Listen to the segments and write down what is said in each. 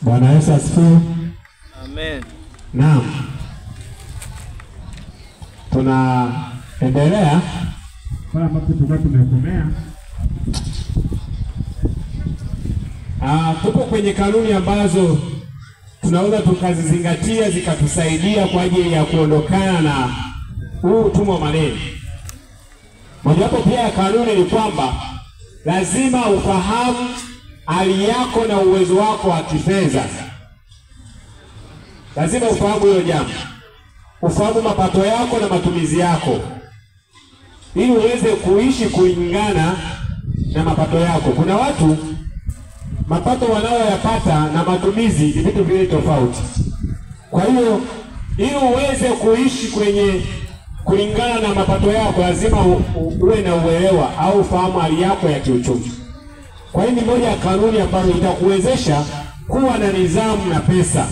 Bwana Yesu asifiwe. Amen. Naam. Tunaendelea pale ambapo tulikuwa tumekomea. Tupo kwenye kanuni ambazo tunaweza tukazizingatia zikatusaidia kwa ajili ya kuondokana na huu utumwa wa maneno. Mojawapo pia ya kanuni ni kwamba lazima ufahamu hali yako na uwezo wako wa kifedha. Lazima ufahamu hilo jambo. Ufahamu mapato yako na matumizi yako, ili uweze kuishi kulingana na mapato yako. Kuna watu mapato wanayoyapata na matumizi ni vitu viwili tofauti. Kwa hiyo ili uweze kuishi kulingana na mapato yako, lazima uwe na uelewa au ufahamu hali yako ya kiuchumi. Kwa hiyo ni moja ya kanuni ambayo itakuwezesha kuwa na nidhamu na pesa.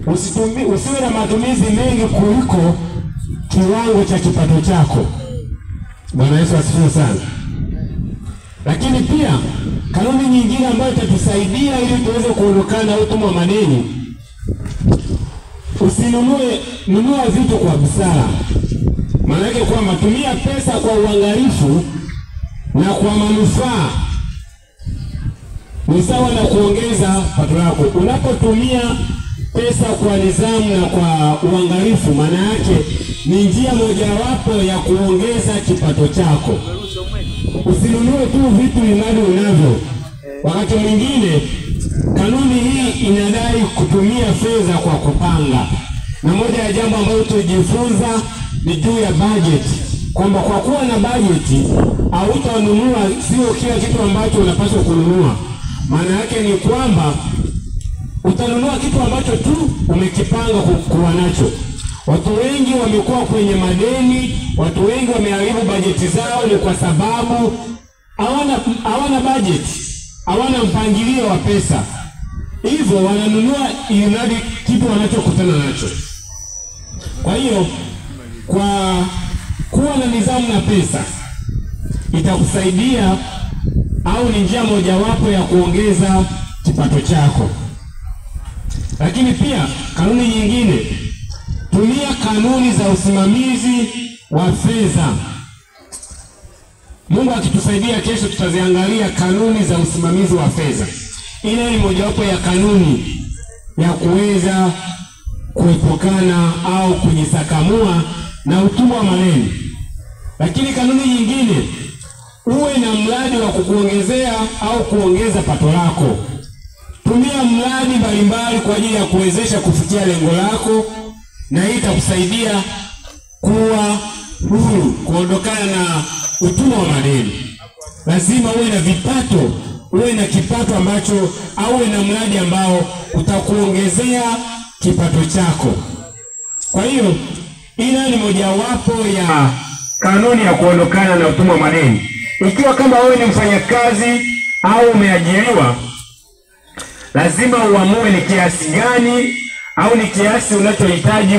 Usiwe na matumizi mengi kuliko kiwango cha kipato chako. Bwana Yesu asifiwe sana. Lakini pia kanuni nyingine ambayo itatusaidia ili tuweze kuondokana na utumwa wa maneno, nunua vitu kwa busara. Maana yake kwamba tumia pesa kwa uangalifu na kwa manufaa. Ni sawa na kuongeza pato lako. Unapotumia pesa kwa nidhamu na kwa uangalifu, maana yake ni njia mojawapo ya kuongeza kipato chako. Usinunue tu vitu mradi unavyo. Wakati mwingine kanuni hii inadai kutumia fedha kwa kupanga. Na moja ya jambo ambalo tujifunza ni juu ya budget, kwamba kwa kuwa na budget hautanunua sio kila kitu ambacho unapaswa kununua. Maana yake ni kwamba utanunua kitu ambacho tu umekipanga kuwa nacho. Watu wengi wamekuwa kwenye madeni, watu wengi wameharibu bajeti zao ni kwa sababu hawana budget, hawana mpangilio wa pesa. Hivyo wananunua ili kitu wanachokutana nacho. Kwa hiyo kwa kuwa na nidhamu na pesa itakusaidia, au ni njia mojawapo ya kuongeza kipato chako. Lakini pia kanuni nyingine, tumia kanuni za usimamizi wa fedha. Mungu akitusaidia kesho tutaziangalia kanuni za usimamizi wa fedha. Ile ni mojawapo ya kanuni ya kuweza kuepukana au kujisakamua na utumwa wa maneno. Lakini kanuni nyingine, uwe na mradi wa kukuongezea au kuongeza pato lako. Tumia mradi mbalimbali kwa ajili ya kuwezesha kufikia lengo lako, na hii itakusaidia kuwa huru, kuondokana na utumwa wa maneno. Lazima uwe na vipato, uwe na kipato ambacho, au uwe na mradi ambao utakuongezea kipato chako. Kwa hiyo ina ni mojawapo ya kanuni ya kuondokana na utumwa wa maneno. Ikiwa kama wewe ni mfanyakazi au umeajiriwa, lazima uamue ni kiasi gani au ni kiasi unachohitaji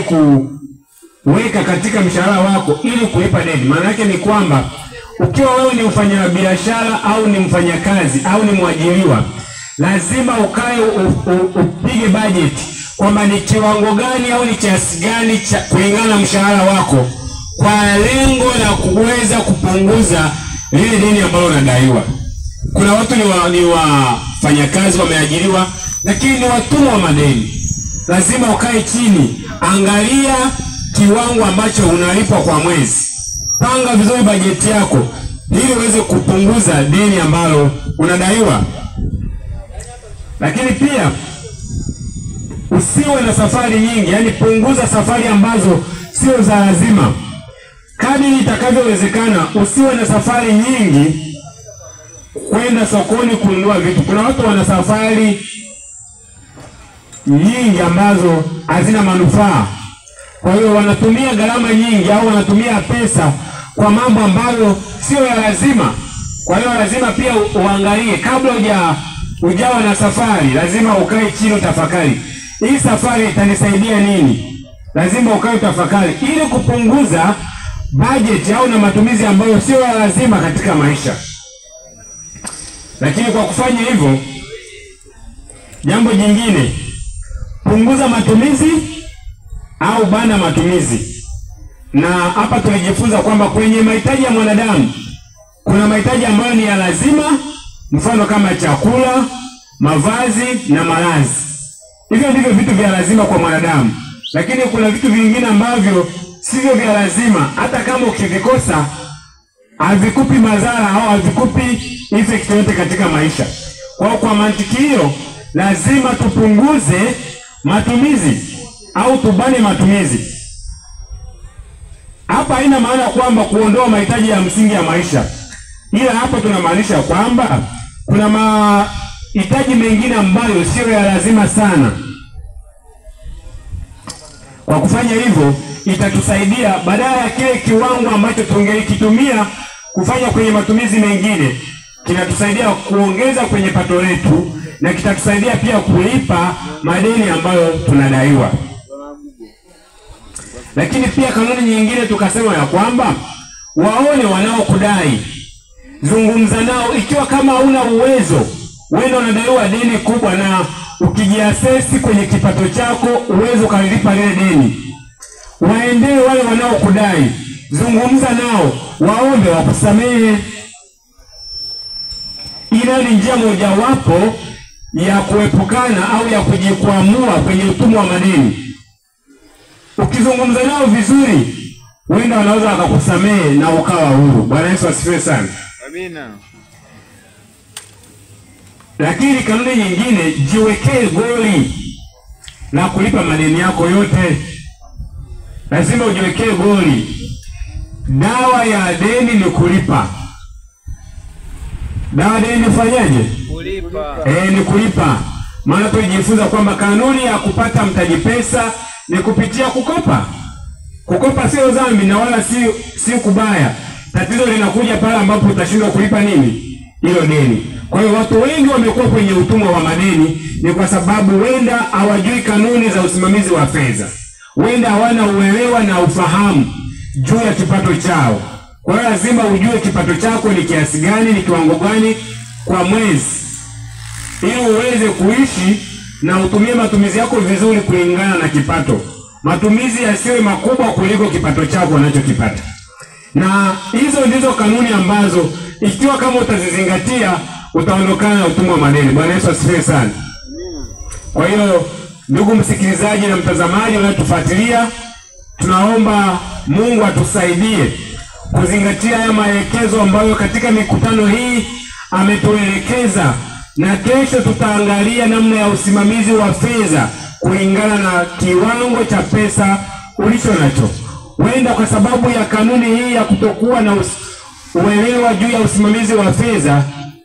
kuweka katika mshahara wako ili kulipa deni. Maana yake ni kwamba ukiwa wewe ni mfanyabiashara au ni mfanyakazi au ni mwajiriwa, lazima ukae upige budget kwamba ni kiwango gani au ni kiasi gani kulingana na mshahara wako, kwa lengo la kuweza kupunguza lile deni ambalo unadaiwa. Kuna watu ni wafanyakazi wameajiriwa, lakini ni watumwa wa madeni. Lazima ukae chini, angalia kiwango ambacho unalipwa kwa mwezi. Panga vizuri bajeti yako ili uweze kupunguza deni ambalo unadaiwa. Lakini pia usiwe na safari nyingi, yani punguza safari ambazo sio za lazima. Kadri itakavyowezekana usiwe na safari nyingi kwenda sokoni kununua vitu. Kuna watu wana safari nyingi ambazo hazina manufaa. Kwa hiyo wanatumia gharama nyingi au wanatumia pesa kwa mambo ambayo sio ya lazima. Kwa hiyo lazima pia uangalie kabla hujawa na safari, lazima ukae chini utafakari. Hii safari itanisaidia nini? Lazima ukae utafakari ili kupunguza budget au na matumizi ambayo sio ya lazima katika maisha. Lakini kwa kufanya hivyo Jambo jingine, punguza matumizi au bana matumizi. Na hapa tunajifunza kwamba kwenye mahitaji ya mwanadamu kuna mahitaji ambayo ni ya lazima, mfano kama chakula, mavazi na malazi. Hivyo ndivyo vitu vya lazima kwa mwanadamu. Lakini kuna vitu vingine ambavyo sivyo vya lazima, hata kama ukivikosa havikupi madhara au havikupi effect yote katika maisha. Kwa mantiki hiyo, lazima tupunguze matumizi au tubane matumizi. Hapa haina maana kwamba kuondoa mahitaji ya msingi ya maisha, ila hapa tunamaanisha kwamba kuna mahitaji mengine ambayo sio ya lazima sana. Kwa kufanya hivyo, itatusaidia badala ya kile kiwango ambacho tungelikitumia kufanya kwenye matumizi mengine, kinatusaidia kuongeza kwenye pato letu na kitatusaidia pia kulipa madeni ambayo tunadaiwa. Lakini pia kanuni nyingine tukasema ya kwamba waone wanaokudai, zungumza nao. Ikiwa kama huna uwezo, wewe unadaiwa deni kubwa na ukijiasesi kwenye kipato chako uwezo kalilipa lile deni, waendee wale wanaokudai, zungumza nao, waombe wakusamehe. Ila ni njia mojawapo ya kuepukana au ya kujikwamua kwenye utumwa wa madeni. Ukizungumza nao vizuri, wenda wanaweza wakakusamehe na ukawa huru. Bwana Yesu asifiwe sana. Amina. Lakini kanuni nyingine, jiwekee goli na kulipa madeni yako yote. Lazima ujiwekee goli. Dawa ya deni ni kulipa. Dawa ya deni fanyaje? Kulipa. Ni kulipa. Maana tujifunza kwamba kanuni ya kupata mtaji pesa ni kupitia kukopa. Kukopa sio dhambi na wala si kubaya. Tatizo linakuja pale ambapo utashindwa kulipa nini? Hilo deni. Kwa hiyo watu wengi wamekuwa kwenye utumwa wa madeni ni kwa sababu wenda hawajui kanuni za usimamizi wa fedha. Wenda hawana uelewa na ufahamu juu ya kipato chao. Kwa hiyo lazima ujue kipato chako ni kiasi gani, ni kiwango gani kwa mwezi, ili uweze kuishi na utumie matumizi yako vizuri kulingana na kipato. Matumizi yasiwe makubwa kuliko kipato chako unachokipata. Na hizo ndizo kanuni ambazo ikiwa kama utazizingatia utaondokana na utumwa wa madeni. Bwana Yesu asifiwe sana. Kwa hiyo ndugu msikilizaji na mtazamaji unayetufuatilia, tunaomba Mungu atusaidie kuzingatia haya maelekezo ambayo katika mikutano hii ametuelekeza, na kesho tutaangalia namna ya usimamizi wa fedha kulingana na kiwango cha pesa ulicho nacho. Wenda kwa sababu ya kanuni hii ya kutokuwa na uelewa juu ya usimamizi wa fedha,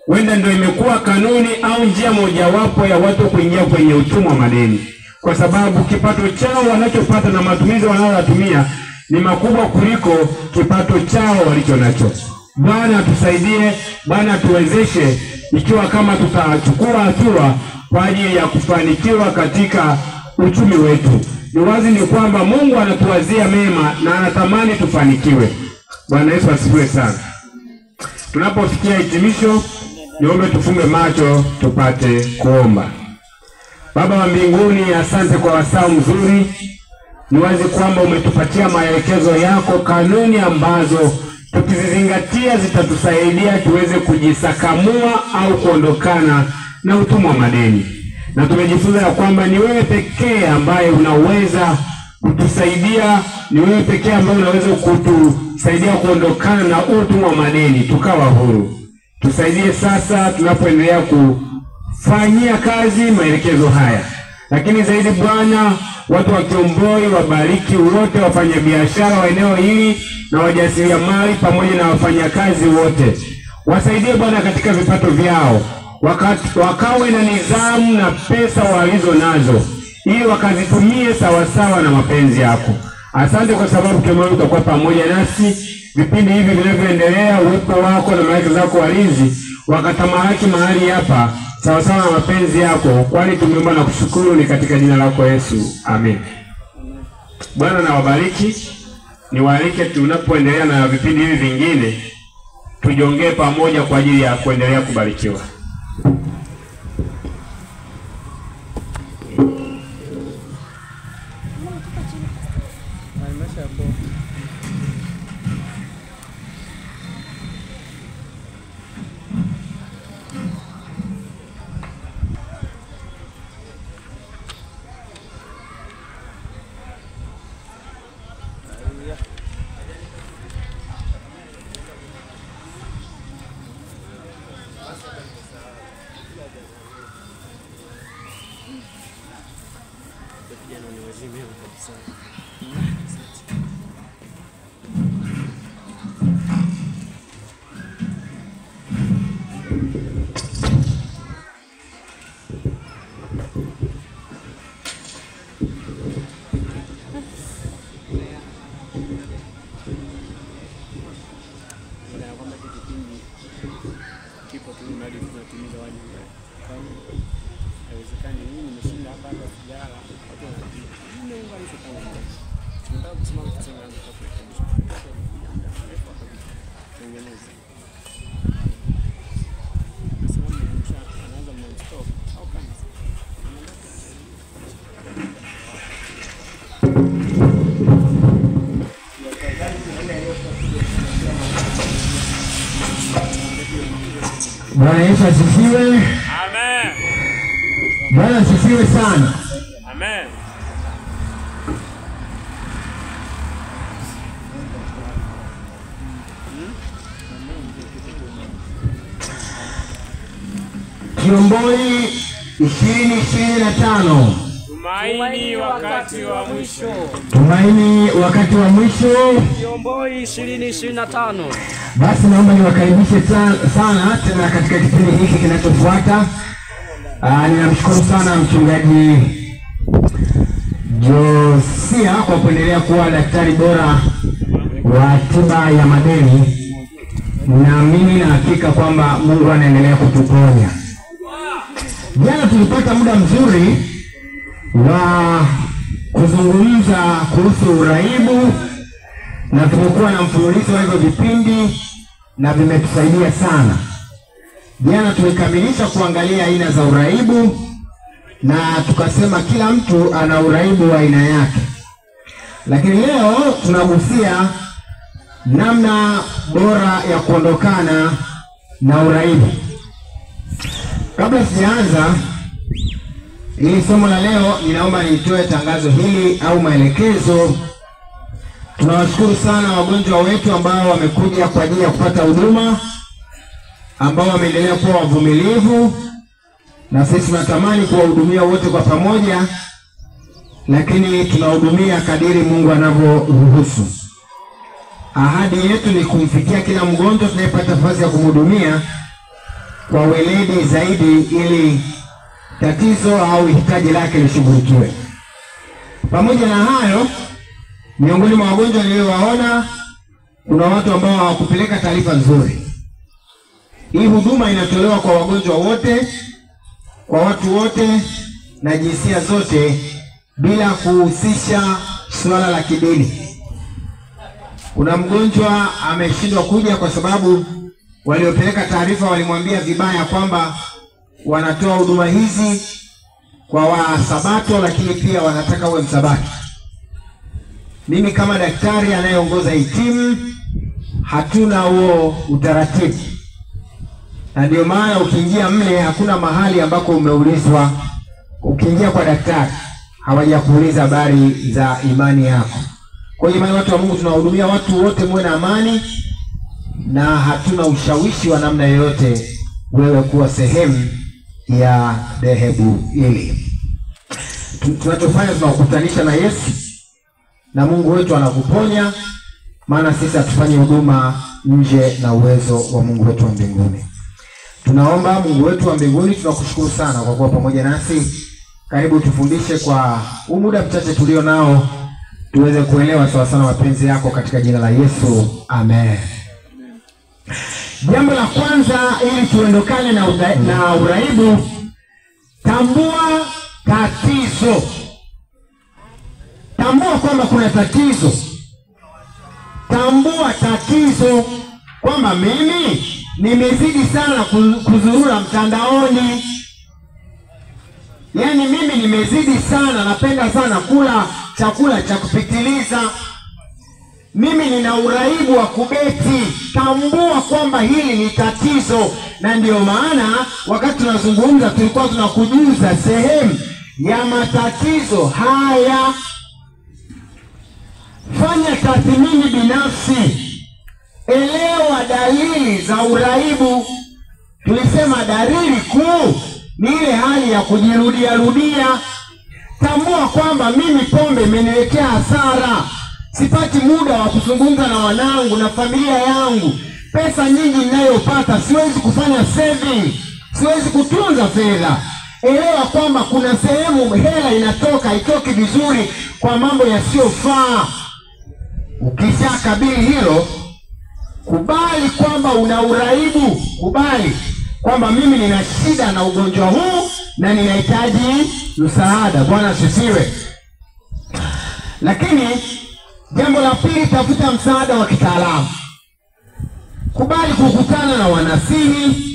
wenda ndio imekuwa kanuni au njia mojawapo ya watu kuingia kwenye utumwa wa madeni, kwa sababu kipato chao wanachopata na matumizi wanayotumia ni makubwa kuliko kipato chao walicho nacho. Bwana atusaidie, Bwana tuwezeshe, ikiwa kama tutachukua hatua kwa ajili ya kufanikiwa katika uchumi wetu. Ni wazi ni kwamba Mungu anatuwazia mema na anatamani tufanikiwe. Bwana Yesu asifiwe sana. Tunapofikia hitimisho, niombe tufunge macho tupate kuomba. Baba wa mbinguni, asante kwa wasaa mzuri. Ni wazi kwamba umetupatia maelekezo yako, kanuni ambazo tukizizingatia zitatusaidia tuweze kujisakamua au kuondokana na utumwa wa madeni. Na tumejifunza ya kwamba ni wewe pekee ambaye unaweza kutusaidia, ni wewe pekee ambaye unaweza kutusaidia kuondokana na utumwa wa madeni tukawa huru. Tusaidie sasa tunapoendelea kufanyia kazi maelekezo haya. Lakini zaidi Bwana, watu wa Kiomboi wabariki wote, wafanyabiashara wa eneo hili na wajasiriamali pamoja na wafanyakazi wote. Wasaidie Bwana katika vipato vyao, wakawe na nidhamu na pesa walizo nazo, ili wakazitumie sawasawa na mapenzi yako. Asante kwa sababu tumeona utakuwa pamoja nasi vipindi hivi vinavyoendelea. Uwepo wako na malaika zako walinzi wakatamalaki mahali hapa sawasawa na mapenzi yako, kwani tumeomba na kushukuru ni katika jina lako Yesu, amen. Bwana na wabariki. Niwaalike tunapoendelea na vipindi hivi vingine tujiongee pamoja kwa ajili ya kuendelea kubarikiwa. Bwana Yesu asifiwe. Amen. Bwana asifiwe sana. Amen. Kiomboi 2025. Tumaini wakati wa mwisho. Tumaini wakati wa mwisho. Kiomboi 2025. Basi naomba niwakaribishe sana tena katika kipindi hiki kinachofuata. Ninamshukuru sana mchungaji Josia kwa kuendelea kuwa daktari bora wa tiba ya madeni. Naamini na hakika kwamba Mungu anaendelea kutuponya. Jana tulipata muda mzuri wa kuzungumza kuhusu uraibu na tumekuwa na mfululizo wa hivyo vipindi na vimetusaidia sana. Jana tulikamilisha kuangalia aina za uraibu na tukasema kila mtu ana uraibu wa aina yake. Lakini leo tunagusia namna bora ya kuondokana na uraibu. Kabla sijaanza hili somo la leo, ninaomba nitoe tangazo hili au maelekezo. Tunawashukuru sana wagonjwa wetu ambao wamekuja kwa ajili ya kupata huduma, ambao wameendelea kuwa wavumilivu, na sisi tunatamani kuwahudumia wote kwa pamoja, lakini tunahudumia kadiri Mungu anavyoruhusu. Ahadi yetu ni kumfikia kila mgonjwa tunayepata nafasi ya kumhudumia kwa weledi zaidi, ili tatizo au hitaji lake lishughulikiwe. Pamoja na hayo, miongoni mwa wagonjwa niliowaona kuna watu ambao hawakupeleka taarifa nzuri. Hii huduma inatolewa kwa wagonjwa wote, kwa watu wote na jinsia zote, bila kuhusisha suala la kidini. Kuna mgonjwa ameshindwa kuja kwa sababu waliopeleka taarifa walimwambia vibaya kwamba wanatoa huduma hizi kwa Wasabato, lakini pia wanataka uwe Msabato. Mimi kama daktari anayeongoza hii timu hatuna huo utaratibu, na ndio maana ukiingia mle hakuna mahali ambako umeulizwa. Ukiingia kwa daktari hawajakuuliza habari za imani yako. Kwa hiyo imani, watu wa Mungu, tunahudumia watu wote, muwe na amani, na hatuna ushawishi wa namna yoyote wewe kuwa sehemu ya dhehebu hili. Tunachofanya, tunakutanisha na Yesu na Mungu wetu anakuponya, maana sisi hatufanyi huduma nje na uwezo wa Mungu wetu wa mbinguni. Tunaomba. Mungu wetu wa mbinguni, tunakushukuru sana kwa kuwa pamoja nasi. Karibu tufundishe kwa muda mchache tulio nao, tuweze kuelewa sawa sana mapenzi yako, katika jina la Yesu, amen. Jambo la kwanza, ili tuondokane na uraibu, tambua tatizo. Tambua kwamba kuna tatizo. Tambua tatizo kwamba mimi nimezidi sana kuzurura mtandaoni. Yaani mimi nimezidi sana, napenda sana kula chakula cha kupitiliza. Mimi nina uraibu wa kubeti. Tambua kwamba hili ni tatizo, na ndio maana wakati tunazungumza tulikuwa tunakujuza sehemu ya matatizo haya. Fanya tathmini binafsi. Elewa dalili za uraibu. Tulisema dalili kuu ni ile hali ya kujirudia rudia. tambua kwamba mimi pombe imeniwekea hasara. Sipati muda wa kuzungumza na wanangu na familia yangu. Pesa nyingi ninayopata siwezi kufanya saving, siwezi kutunza fedha. Elewa kwamba kuna sehemu hela inatoka itoki vizuri kwa mambo yasiyofaa. Ukishakabili hilo, kubali kwamba una uraibu. Kubali kwamba mimi nina shida na ugonjwa huu na ninahitaji msaada. Bwana asifiwe. Lakini jambo la pili, tafuta msaada wa kitaalamu. Kubali kukutana na wanasihi,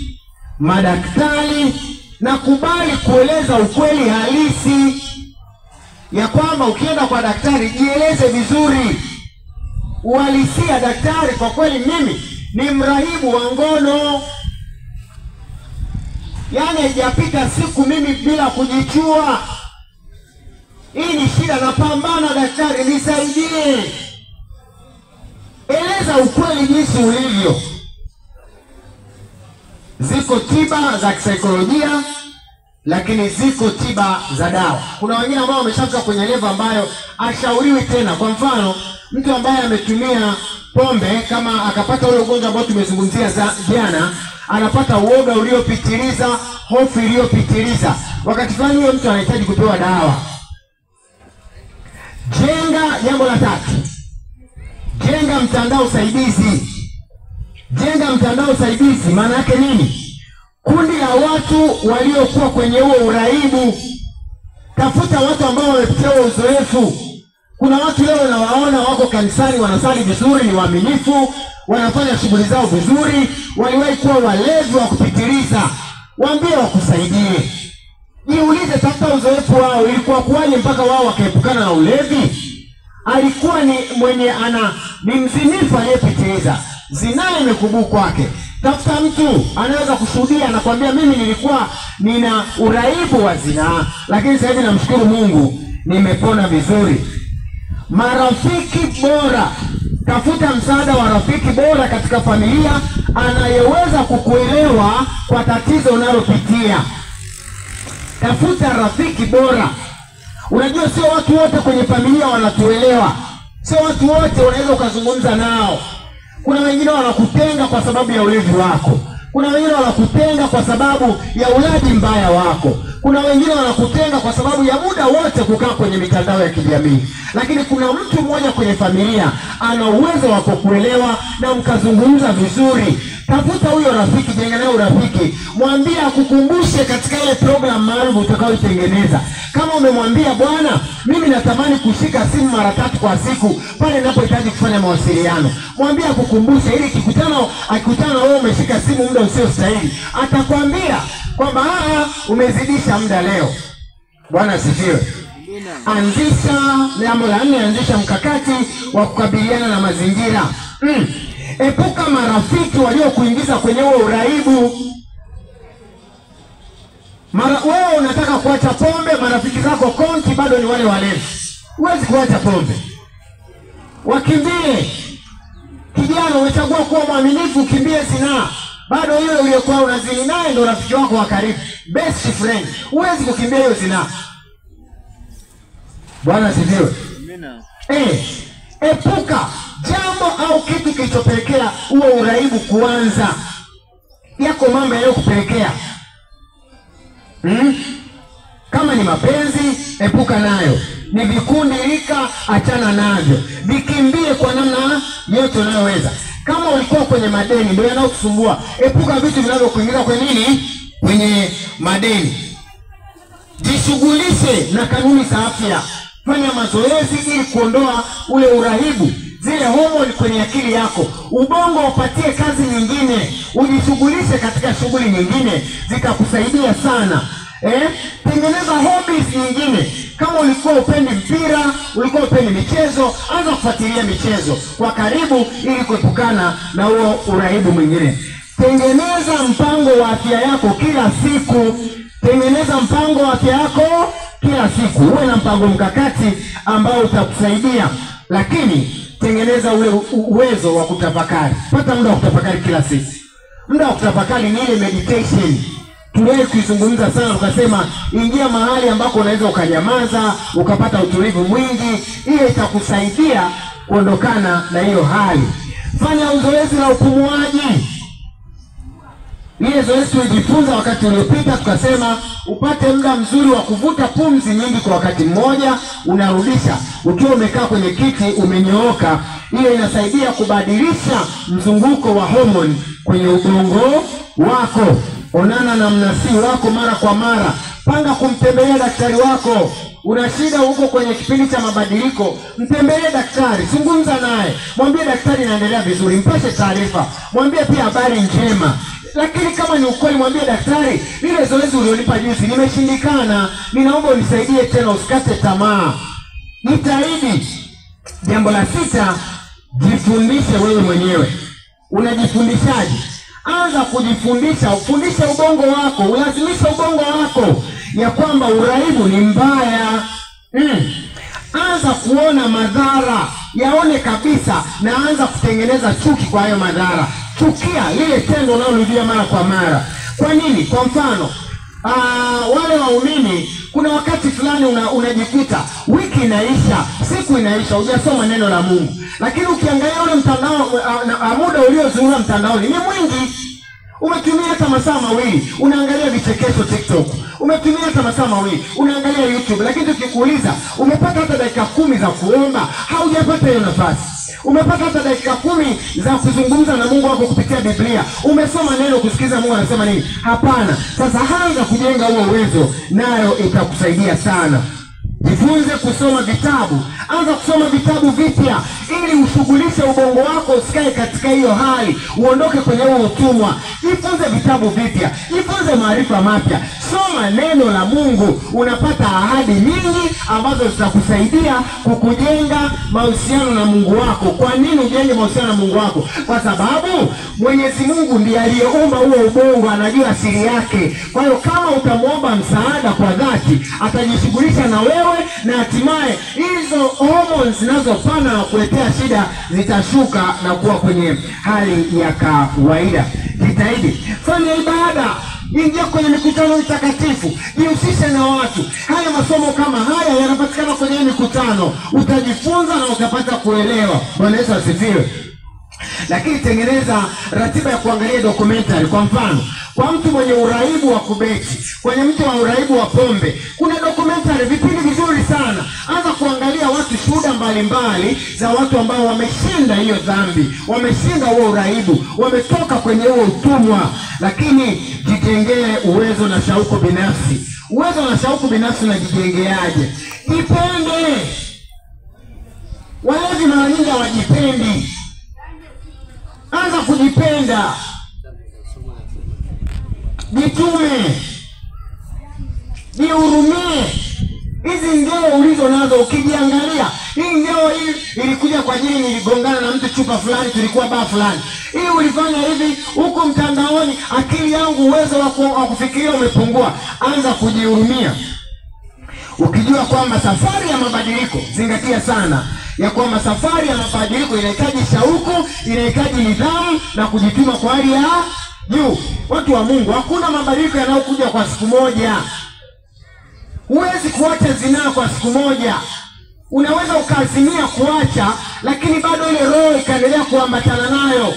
madaktari, na kubali kueleza ukweli halisi, ya kwamba ukienda kwa daktari jieleze vizuri uhalisia. Daktari, kwa kweli mimi ni mrahibu wa ngono, yaani haijapita siku mimi bila kujichua. Hii ni shida, napambana daktari, nisaidie. Eleza ukweli jinsi ulivyo. Ziko tiba za kisaikolojia, lakini ziko tiba za dawa. Kuna wengine ambao wameshafika kwenye level ambayo ashauriwi tena. Kwa mfano, mtu ambaye ametumia pombe, kama akapata ule ugonjwa ambao tumezungumzia jana, anapata uoga uliopitiliza, hofu iliyopitiliza, wakati fulani huyo mtu anahitaji kupewa dawa. Jambo la tatu, jenga mtandao usaidizi. Jenga mtandao usaidizi. Maana yake nini? Kundi la watu waliokuwa kwenye huo uraibu. Tafuta watu ambao wamepitia uzoefu. Kuna watu leo unawaona wako kanisani, wanasali vizuri, ni waaminifu, wanafanya shughuli zao vizuri, waliwahi kuwa walevi wa kupitiliza. Waambie wakusaidie. Jiulize, tafuta uzoefu wao, ilikuwa kuwaje mpaka wao wakaepukana na ulevi? Alikuwa ni ni mzinifu aliyepitiliza, zinaa imekubuku kwake. Tafuta mtu anaweza kushuhudia, anakuambia mimi nilikuwa nina uraibu wa zinaa, lakini sasa hivi namshukuru Mungu nimepona vizuri. Marafiki bora. Tafuta msaada wa rafiki bora katika familia anayeweza kukuelewa kwa tatizo unalopitia. Tafuta rafiki bora. Unajua sio watu wote kwenye familia wanatuelewa. Sio watu wote unaweza ukazungumza nao. Kuna wengine wanakutenga kwa sababu ya ulevi wako. Kuna wengine wanakutenga kwa sababu ya ulaji mbaya wako. Kuna wengine wanakutenga kwa sababu ya muda wote kukaa kwenye mitandao ya kijamii. Lakini kuna mtu mmoja kwenye familia ana uwezo wa kukuelewa na mkazungumza vizuri. Tafuta huyo rafiki, jenga naye urafiki. Mwambie akukumbushe katika ile program maalum utakayotengeneza. Kama umemwambia bwana, mimi natamani kushika simu mara 3 kwa siku pale ninapohitaji kufanya mawasiliano, mwambie akukumbushe, ili akikutana na wewe umeshika simu muda usio stahili, atakwambia kwamba umezidisha muda leo. Bwana asifiwe. Jambo la 4, anzisha mkakati wa kukabiliana na mazingira. Epuka marafiki waliokuingiza kwenye huo uraibu. Wewe unataka kuacha pombe, marafiki zako konti bado ni wale walevi. Huwezi kuacha pombe. Wakimbie. Kijana umechagua kuwa mwaminifu, kimbie zinaa. Bado yule uliyekuwa unazini naye ndio rafiki wako wa karibu, best friend. Huwezi kukimbia hiyo zinaa. Bwana asifiwe. Amina. Epuka jambo au kitu kilichopelekea huo uraibu kuanza. Yako mambo yanayokupelekea. Kama ni mapenzi, epuka nayo. Ni vikundi rika, achana navyo. Vikimbie kwa namna yote unayoweza. Kama ulikuwa kwenye madeni ndio yanayokusumbua, epuka vitu vinavyokuingiza kwenye nini? Kwenye madeni. Jishughulishe na kanuni za afya. Fanya mazoezi ili kuondoa ule uraibu, zile homoni kwenye akili yako. Ubongo upatie kazi nyingine, ujishughulishe katika shughuli nyingine, zitakusaidia sana. Tengeneza hobbies nyingine. Kama ulikuwa upendi mpira, ulikuwa upendi michezo, anza kufuatilia michezo kwa karibu ili kuepukana na huo uraibu mwingine. Tengeneza mpango wa afya yako kila siku. Tengeneza mpango wa afya yako kila siku. Uwe na mpango mkakati ambao utakusaidia. Lakini tengeneza ule uwezo wa kutafakari. Pata muda wa kutafakari kila siku. Muda wa kutafakari ni ile meditation. tuliwahi kuizungumza sana, tukasema ingia mahali ambako unaweza ukanyamaza, ukapata utulivu mwingi. Hiyo itakusaidia kuondokana na hiyo hali. Fanya zoezi la upumuaji. Ile zoezi tulijifunza wakati uliopita, tukasema upate muda mzuri wa kuvuta pumzi nyingi kwa wakati mmoja, unarudisha ukiwa umekaa kwenye kiti umenyooka. Ile inasaidia kubadilisha mzunguko wa homoni kwenye ubongo wako. Onana na mnasii wako mara kwa mara. Panga kumtembelea daktari wako. Una shida huko kwenye kipindi cha mabadiliko, mtembelee daktari, zungumza naye, mwambie daktari naendelea vizuri, mpashe taarifa, mwambie pia habari njema. Lakini kama ni ukweli, mwambie daktari, lile zoezi ulionipa juzi nimeshindikana, ninaomba unisaidie tena, usikate tamaa. Nitaidi. Jambo la 6, jifundishe wewe mwenyewe. Unajifundishaje? Anza kujifundisha, ufundishe ubongo wako, ulazimishe ubongo wako ya kwamba uraibu ni mbaya. Anza kuona madhara, yaone kabisa, na anza kutengeneza chuki kwa hayo madhara. Chukia lile tendo unalorudia mara kwa mara. Kwa nini? Kwa mfano, wale waumini, kuna wakati fulani unajikuta wiki inaisha, siku inaisha, hujasoma neno la Mungu. Lakini ukiangalia ule mtandao, muda uliozunguka mtandaoni ni mwingi. Umetumia hata masaa mawili unaangalia vichekesho TikTok. Umetumia hata masaa mawili unaangalia YouTube. Lakini tukikuuliza, umepata hata dakika 10 za kuomba? Haujapata hiyo nafasi. Umepata hata dakika 10 za kuzungumza na Mungu wako kupitia Biblia? Umesoma neno kusikiza Mungu anasema nini? Hapana. Sasa anza kujenga huo uwezo, nayo itakusaidia sana. Jifunze kusoma vitabu. Anza kusoma vitabu vipya ili ushughulishe ubongo wako, usikae katika hiyo hali, uondoke kwenye huo utumwa. Jifunze vitabu vipya, jifunze maarifa mapya, soma neno la Mungu. Unapata ahadi nyingi ambazo zitakusaidia kukujenga mahusiano na Mungu wako. Kwa nini ujenge mahusiano na Mungu wako? Kwa sababu Mwenyezi Mungu ndiye aliyeumba huo ubongo, anajua siri yake. Kwa hiyo kama utamwomba msaada kwa dhati, atajishughulisha na wewe, na hatimaye hizo hormones zinazopanda na kuletea shida zitashuka na kuwa kwenye hali ya kawaida. Jitahidi, fanya ibada, ingia kwenye mikutano mitakatifu, jihusishe na watu. Haya masomo kama haya yanapatikana kwenye mikutano, utajifunza na utapata kuelewa. Bwana Yesu asifiwe. Lakini tengeneza ratiba ya kuangalia documentary. Kwa mfano, kwa mtu mwenye uraibu wa kubeti, kwenye mtu wa uraibu wa pombe, kuna documentary, vipindi vizuri sana. Anza kuangalia watu, shuhuda mbalimbali za watu ambao wameshinda hiyo dhambi, wameshinda huo uraibu, wametoka kwenye huo utumwa. Lakini jitengee uwezo na shauku binafsi. Uwezo na shauku binafsi unajijengeaje? Jipende. Walevi mara nyingi hawajipendi. Anza kujipenda. Jitume. Jihurumie. Hizi ngeo ulizo nazo ukijiangalia, hii ngeo hii ilikuja kwa ajili niligongana na mtu chupa fulani, tulikuwa baa fulani. Hii ulifanya hivi huko mtandaoni, akili yangu uwezo wa kufikiria umepungua. Anza kujihurumia. Ukijua kwamba safari ya mabadiliko, zingatia sana ya kwamba safari ya mabadiliko inahitaji shauku, inahitaji nidhamu na kujituma kwa hali ya juu. Watu wa Mungu, hakuna mabadiliko yanayokuja kwa siku moja. Huwezi kuacha zinaa kwa siku moja. Unaweza ukaazimia kuacha, lakini bado ile roho ikaendelea kuambatana nayo.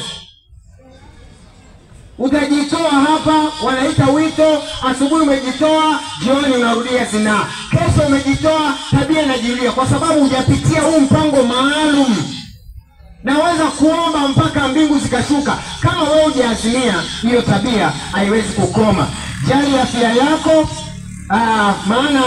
Utajitoa hapa, wanaita wito, asubuhi umejitoa, jioni unarudia zinaa. Kesho umejitoa, tabia inajirudia kwa sababu hujapitia huu mpango maalum. Naweza kuomba mpaka mbingu zikashuka, kama wewe hujaazimia, hiyo tabia haiwezi kukoma. Jali afya yako, maana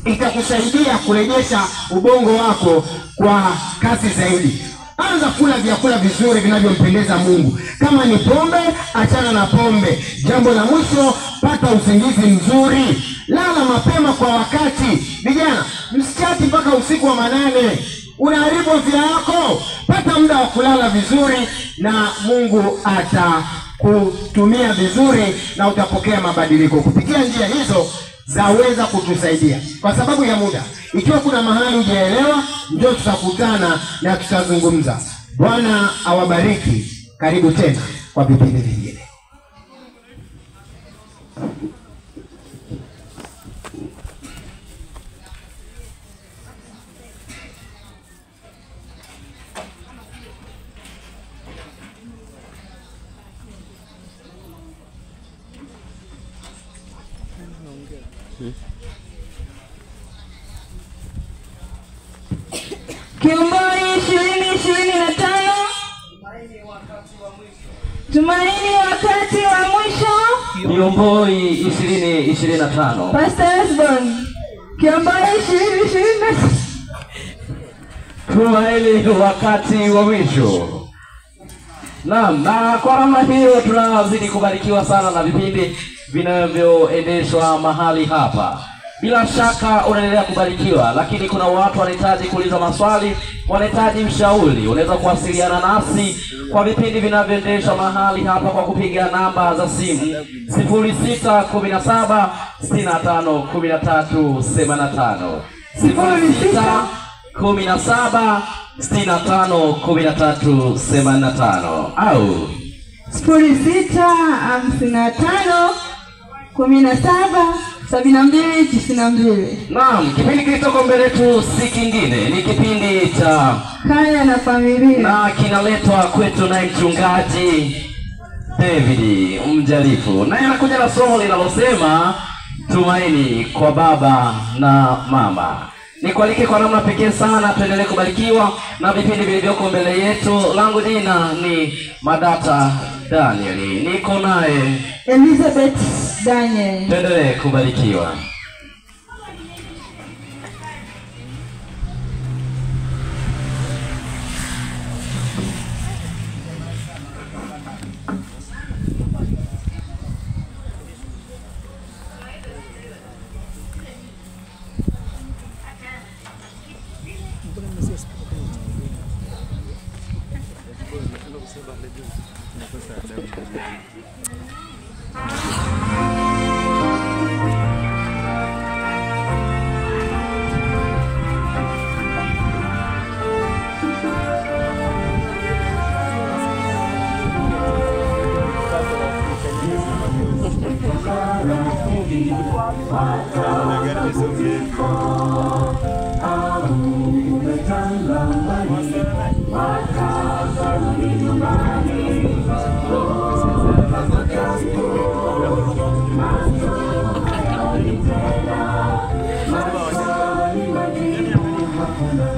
itakusaidia kurejesha ubongo wako kwa kasi zaidi. Anza kula vyakula vizuri vinavyompendeza Mungu. Kama ni pombe, achana na pombe. Jambo la mwisho, pata usingizi mzuri. Lala mapema kwa wakati. Vijana, msichati mpaka usiku wa manane. Unaharibu afya yako. Pata muda wa kulala vizuri na Mungu atakutumia vizuri na utapokea mabadiliko. Kupitia njia hizo zaweza kutusaidia. Kwa sababu ya muda, ikiwa kuna mahali hujaelewa, njoo tutakutana na tutazungumza. Bwana awabariki. Karibu tena kwa vipindi vingine. Kiomboi 2025. Tumaini wakati wa mwisho. Kiomboi 2025. Pastor Osborne. Kiomboi 2025. Tumaini wakati wa mwisho. Naam, na kwa namna hiyo tunazidi kubarikiwa sana na vipindi vinavyoendeshwa mahali hapa. Bila shaka unaendelea kubarikiwa, lakini kuna watu wanahitaji kuuliza maswali, wanahitaji mshauri. Unaweza kuwasiliana nasi kwa vipindi vinavyoendeshwa mahali hapa kwa kupiga namba za simu 0617 65 13 85, 0617 65 13 85 au 0655 17 7292. Naam, kipindi kilichoko mbele yetu si kingine, ni kipindi cha Kaya na Familia, na kinaletwa kwetu na mchungaji David Mjarifu, naye anakuja na somo linalosema tumaini kwa baba na mama. Nikualike kwa namna pekee sana tuendelee kubarikiwa na vipindi vilivyoko mbele yetu. Langu jina ni Madata Daniel, niko naye Elizabeth Daniel. Tuendelee kubarikiwa.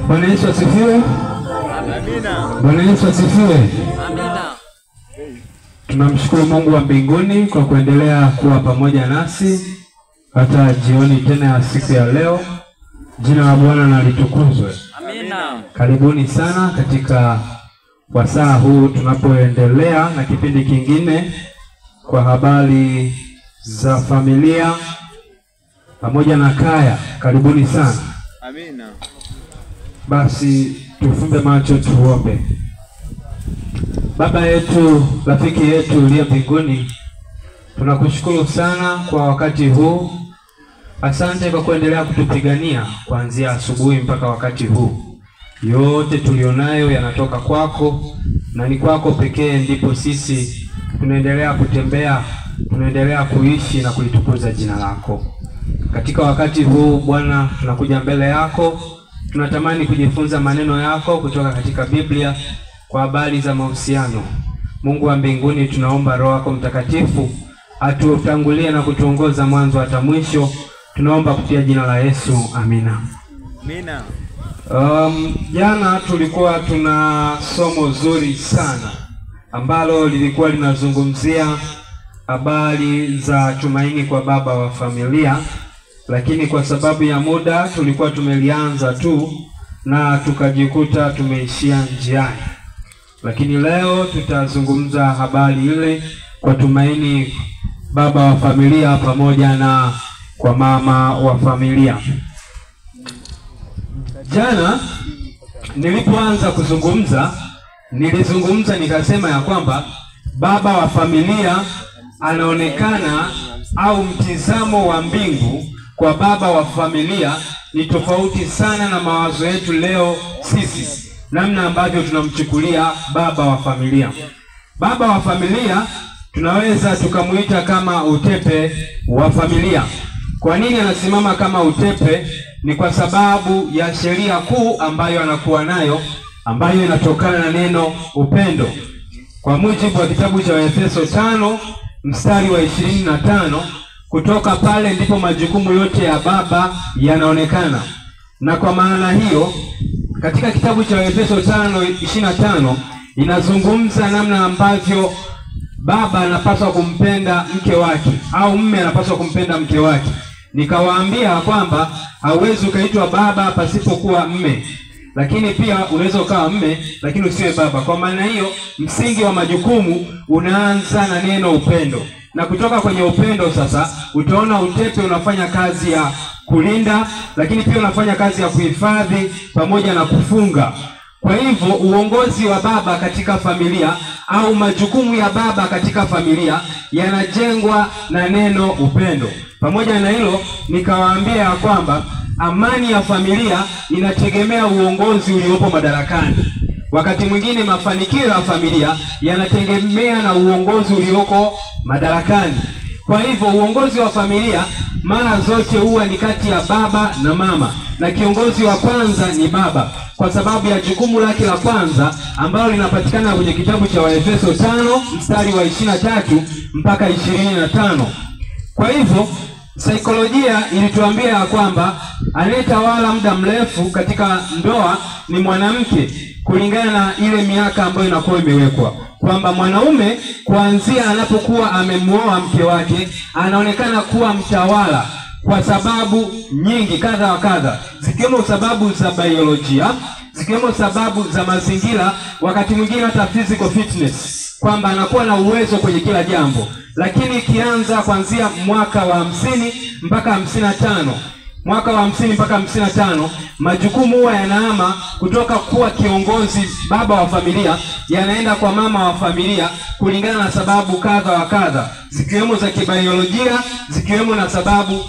Bwana Yesu asifiwe. Amina. Bwana Yesu asifiwe. Amina. Tunamshukuru Mungu wa mbinguni kwa kuendelea kuwa pamoja nasi hata jioni tena ya siku ya leo. Jina la Bwana na litukuzwe. Amina. Karibuni sana katika wasaa huu tunapoendelea na kipindi kingine kwa habari za familia pamoja na kaya. Karibuni sana. Amina. Basi tufumbe macho tuombe. Baba yetu, rafiki yetu uliye mbinguni, tunakushukuru sana kwa wakati huu. Asante kwa kuendelea kutupigania kuanzia asubuhi mpaka wakati huu. Yote tulionayo yanatoka kwako na ni kwako pekee ndipo sisi tunaendelea kutembea, tunaendelea kuishi na kulitukuza jina lako. Katika wakati huu Bwana, tunakuja mbele yako, tunatamani kujifunza maneno yako kutoka katika Biblia kwa habari za mahusiano. Mungu wa mbinguni, tunaomba Roho yako Mtakatifu atutangulie na kutuongoza mwanzo hata mwisho. Tunaomba kupitia jina la Yesu. Amina. Amina. Jana tulikuwa tuna somo zuri sana ambalo lilikuwa linazungumzia habari za tumaini kwa baba wa familia, lakini kwa sababu ya muda tulikuwa tumelianza tu na tukajikuta tumeishia njiani. Lakini leo tutazungumza habari ile kwa tumaini baba wa familia pamoja na kwa mama wa familia. Jana nilipoanza kuzungumza, nilizungumza nikasema ya kwamba baba wa familia anaonekana au mtizamo wa mbingu kwa baba wa familia ni tofauti sana na mawazo yetu leo sisi, namna ambavyo tunamchukulia baba wa familia. Baba wa familia tunaweza tukamuita kama utepe wa familia. Kwa nini anasimama kama utepe? Ni kwa sababu ya sheria kuu ambayo anakuwa nayo, ambayo inatokana na neno upendo. Kwa mujibu wa kitabu cha Efeso 5 mstari wa 25, kutoka pale ndipo majukumu yote ya baba yanaonekana. Na kwa maana hiyo katika kitabu cha Efeso 5:25 inazungumza namna ambavyo baba anapaswa kumpenda mke wake au mume anapaswa kumpenda mke wake. Nikawaambia kwamba hauwezi ukaitwa baba pasipokuwa mume, lakini pia unaweza ukawa mume lakini usiwe baba. Kwa maana hiyo msingi wa majukumu unaanza na neno upendo, na kutoka kwenye upendo sasa utaona utepe unafanya kazi ya kulinda, lakini pia unafanya kazi ya kuhifadhi pamoja na kufunga. Kwa hivyo uongozi wa baba katika familia au majukumu ya baba katika familia yanajengwa na neno upendo. Pamoja na hilo nikawaambia kwamba amani ya familia inategemea uongozi uliopo madarakani. Wakati mwingine mafanikio ya familia yanategemea na uongozi ulioko madarakani. Kwa hivyo uongozi wa familia mara zote huwa ni kati ya baba na mama, na kiongozi wa kwanza ni baba kwa sababu ya jukumu lake la kwanza ambalo linapatikana kwenye kitabu cha Waefeso 5:23 mpaka 25. Kwa hivyo saikolojia ilituambia kwamba anayetawala muda mrefu katika ndoa ni mwanamke, kulingana na ile miaka ambayo inakuwa imewekwa, kwamba mwanaume kuanzia anapokuwa amemuoa mke wake anaonekana kuwa mtawala kwa sababu nyingi kadha wa kadha, zikiwemo sababu za biolojia, zikiwemo sababu za mazingira, wakati mwingine hata physical fitness, kwamba anakuwa na uwezo kwenye kila jambo. Lakini ikianza kuanzia mwaka wa 50 mpaka 55, mwaka wa 50 mpaka 55, majukumu huwa yanahama kutoka kuwa kiongozi baba wa familia yanaenda kwa mama wa familia, kulingana na sababu kadha wa kadha, zikiwemo za kibiolojia, zikiwemo na sababu